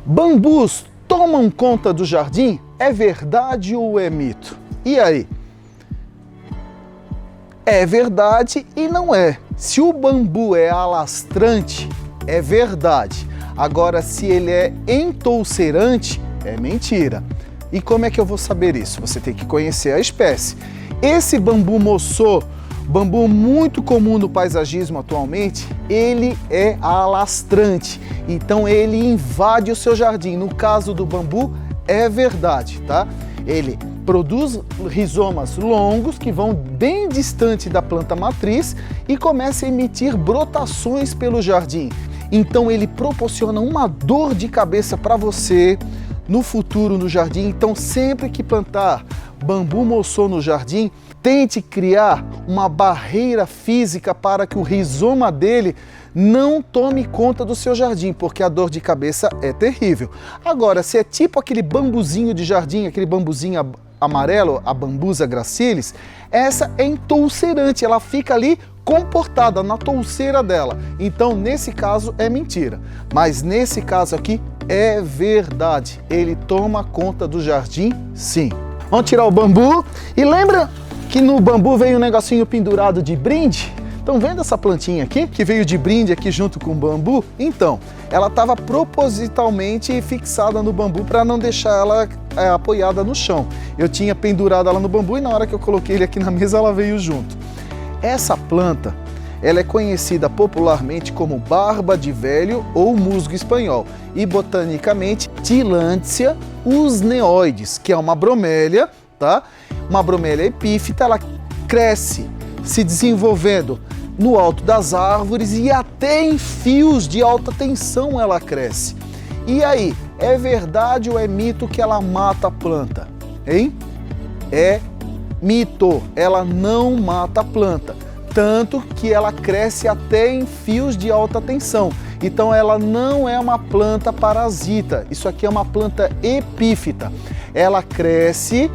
Bambus tomam conta do jardim? É verdade ou é mito? E aí? É verdade e não é. Se o bambu é alastrante, é verdade. Agora, se ele é entoucerante, é mentira. E como é que eu vou saber isso? Você tem que conhecer a espécie. Esse bambu moçô, bambu muito comum no paisagismo atualmente, ele é alastrante. Então ele invade o seu jardim. No caso do bambu, é verdade, tá? Ele produz rizomas longos que vão bem distante da planta matriz e começa a emitir brotações pelo jardim. Então ele proporciona uma dor de cabeça para você no futuro no jardim. Então sempre que plantar bambu moçô no jardim, tente criar uma barreira física para que o rizoma dele não tome conta do seu jardim, porque a dor de cabeça é terrível. Agora, se é tipo aquele bambuzinho de jardim, aquele bambuzinho amarelo, a Bambusa gracilis, essa é entoucerante, ela fica ali comportada na touceira dela. Então, nesse caso, é mentira. Mas nesse caso aqui, é verdade. Ele toma conta do jardim, sim. Vamos tirar o bambu. E lembra que no bambu veio um negocinho pendurado de brinde? Estão vendo essa plantinha aqui, que veio de brinde aqui junto com o bambu? Então, ela estava propositalmente fixada no bambu para não deixar ela apoiada no chão. Eu tinha pendurado ela no bambu e na hora que eu coloquei ele aqui na mesa, ela veio junto. Essa planta, ela é conhecida popularmente como barba de velho ou musgo espanhol e botanicamente Tillandsia usneoides, que é uma bromélia, tá? Uma bromélia epífita, ela cresce se desenvolvendo no alto das árvores e até em fios de alta tensão ela cresce. E aí, é verdade ou é mito que ela mata a planta? Hein? É mito, ela não mata a planta, tanto que ela cresce até em fios de alta tensão. Então ela não é uma planta parasita, isso aqui é uma planta epífita. Ela cresce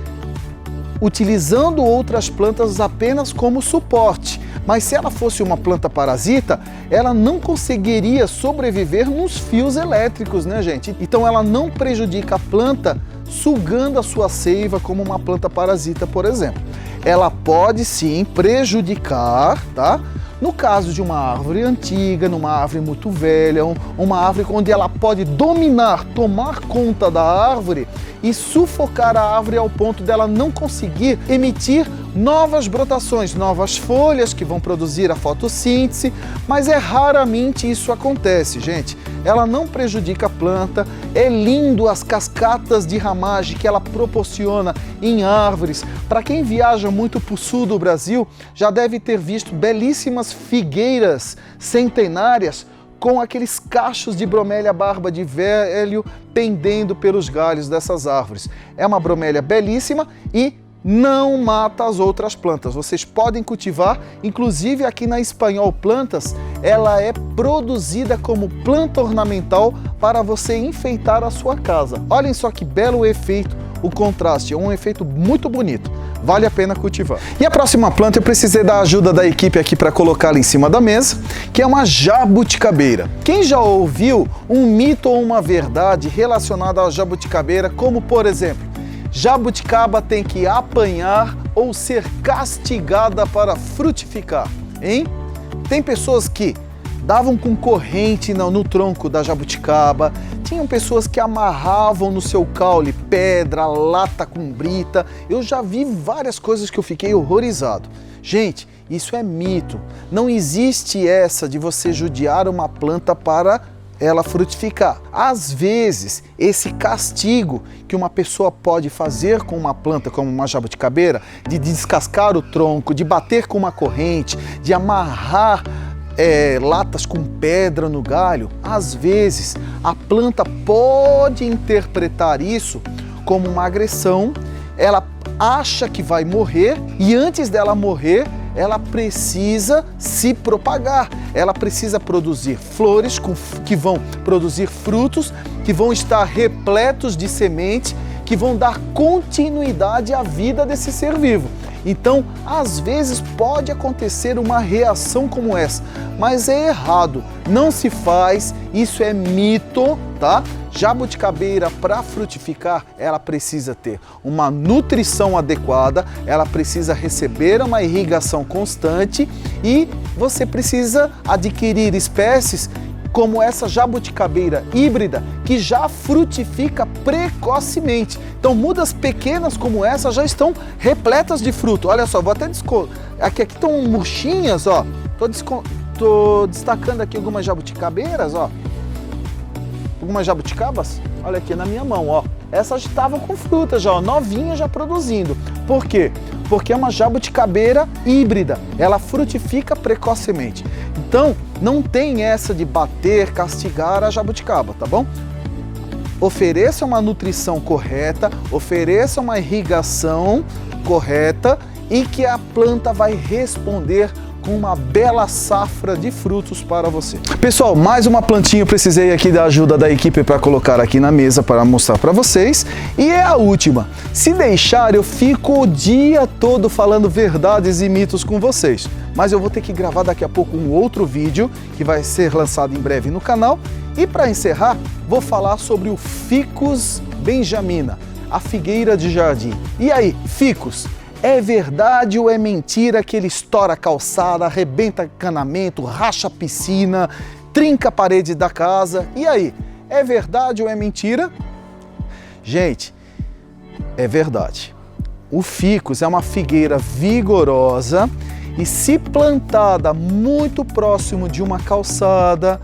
utilizando outras plantas apenas como suporte. Mas se ela fosse uma planta parasita, ela não conseguiria sobreviver nos fios elétricos, né, gente? Então ela não prejudica a planta sugando a sua seiva como uma planta parasita, por exemplo. Ela pode sim prejudicar, tá? No caso de uma árvore antiga, numa árvore muito velha, uma árvore onde ela pode dominar, tomar conta da árvore e sufocar a árvore ao ponto dela não conseguir emitir novas brotações, novas folhas que vão produzir a fotossíntese, mas raramente isso acontece, gente. Ela não prejudica a planta, é lindo as cascatas de ramagem que ela proporciona em árvores. Para quem viaja muito para o sul do Brasil, já deve ter visto belíssimas figueiras centenárias com aqueles cachos de bromélia barba de velho pendendo pelos galhos dessas árvores. É uma bromélia belíssima e não mata as outras plantas. Vocês podem cultivar, inclusive aqui na Espanhol Plantas, ela é produzida como planta ornamental para você enfeitar a sua casa. Olhem só que belo efeito, o contraste, é um efeito muito bonito. Vale a pena cultivar. E a próxima planta eu precisei da ajuda da equipe aqui para colocá-la em cima da mesa, que é uma jabuticabeira. Quem já ouviu um mito ou uma verdade relacionada à jabuticabeira, como por exemplo, jabuticaba tem que apanhar ou ser castigada para frutificar, hein? Tem pessoas que davam com corrente no tronco da jabuticaba, tinham pessoas que amarravam no seu caule pedra, lata com brita. Eu já vi várias coisas que eu fiquei horrorizado. Gente, isso é mito. Não existe essa de você judiar uma planta para ela frutificar. Às vezes, esse castigo que uma pessoa pode fazer com uma planta como uma jabuticabeira, de descascar o tronco, de bater com uma corrente, de amarrar latas com pedra no galho, às vezes a planta pode interpretar isso como uma agressão. Ela acha que vai morrer e antes dela morrer, ela precisa se propagar, ela precisa produzir flores que vão produzir frutos, que vão estar repletos de semente, que vão dar continuidade à vida desse ser vivo. Então, às vezes pode acontecer uma reação como essa, mas é errado, não se faz, isso é mito, tá? Jabuticabeira, para frutificar, ela precisa ter uma nutrição adequada, ela precisa receber uma irrigação constante e você precisa adquirir espécies como essa jabuticabeira híbrida, que já frutifica precocemente. Então mudas pequenas como essa já estão repletas de fruto. Olha só, vou até aqui estão murchinhas, ó. Tô destacando aqui algumas jabuticabeiras, ó. Algumas jabuticabas, olha aqui na minha mão, ó. Essas estavam com fruta já, ó, novinhas já produzindo. Por quê? Porque é uma jabuticabeira híbrida, ela frutifica precocemente. Então, não tem essa de bater, castigar a jabuticaba, tá bom? Ofereça uma nutrição correta, ofereça uma irrigação correta e que a planta vai responder com uma bela safra de frutos para você. Pessoal, mais uma plantinha eu precisei aqui da ajuda da equipe para colocar aqui na mesa para mostrar para vocês. E é a última. Se deixar, eu fico o dia todo falando verdades e mitos com vocês. Mas eu vou ter que gravar daqui a pouco um outro vídeo que vai ser lançado em breve no canal. E para encerrar, vou falar sobre o Ficus benjamina, a figueira de jardim. E aí, Ficus? É verdade ou é mentira que ele estoura a calçada, arrebenta encanamento, racha a piscina, trinca a parede da casa? E aí, é verdade ou é mentira? Gente, é verdade. O ficus é uma figueira vigorosa e se plantada muito próximo de uma calçada,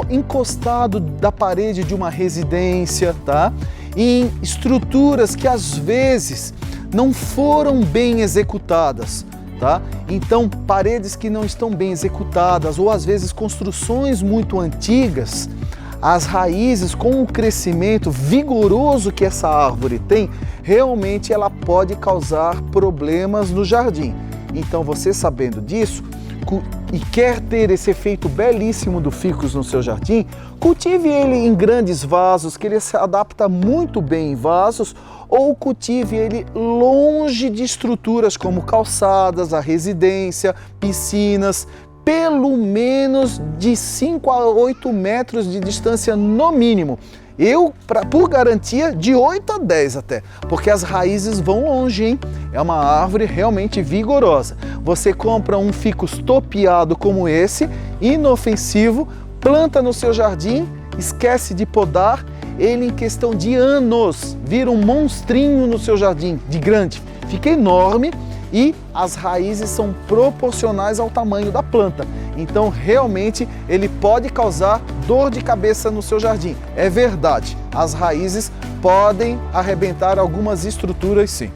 encostado da parede de uma residência, tá? Em estruturas que às vezes não foram bem executadas, tá? Então, paredes que não estão bem executadas ou às vezes construções muito antigas, as raízes com o crescimento vigoroso que essa árvore tem, realmente ela pode causar problemas no jardim. Então, você sabendo disso e quer ter esse efeito belíssimo do ficus no seu jardim, cultive ele em grandes vasos, que ele se adapta muito bem em vasos, ou cultive ele longe de estruturas como calçadas, a residência, piscinas, pelo menos de 5 a 8 metros de distância no mínimo. por garantia, de 8 a 10 até, porque as raízes vão longe, hein? É uma árvore realmente vigorosa. Você compra um ficus topiado como esse, inofensivo, planta no seu jardim, esquece de podar, ele em questão de anos vira um monstrinho no seu jardim, de grande, fica enorme e as raízes são proporcionais ao tamanho da planta. Então realmente ele pode causar dor de cabeça no seu jardim. É verdade, as raízes podem arrebentar algumas estruturas sim.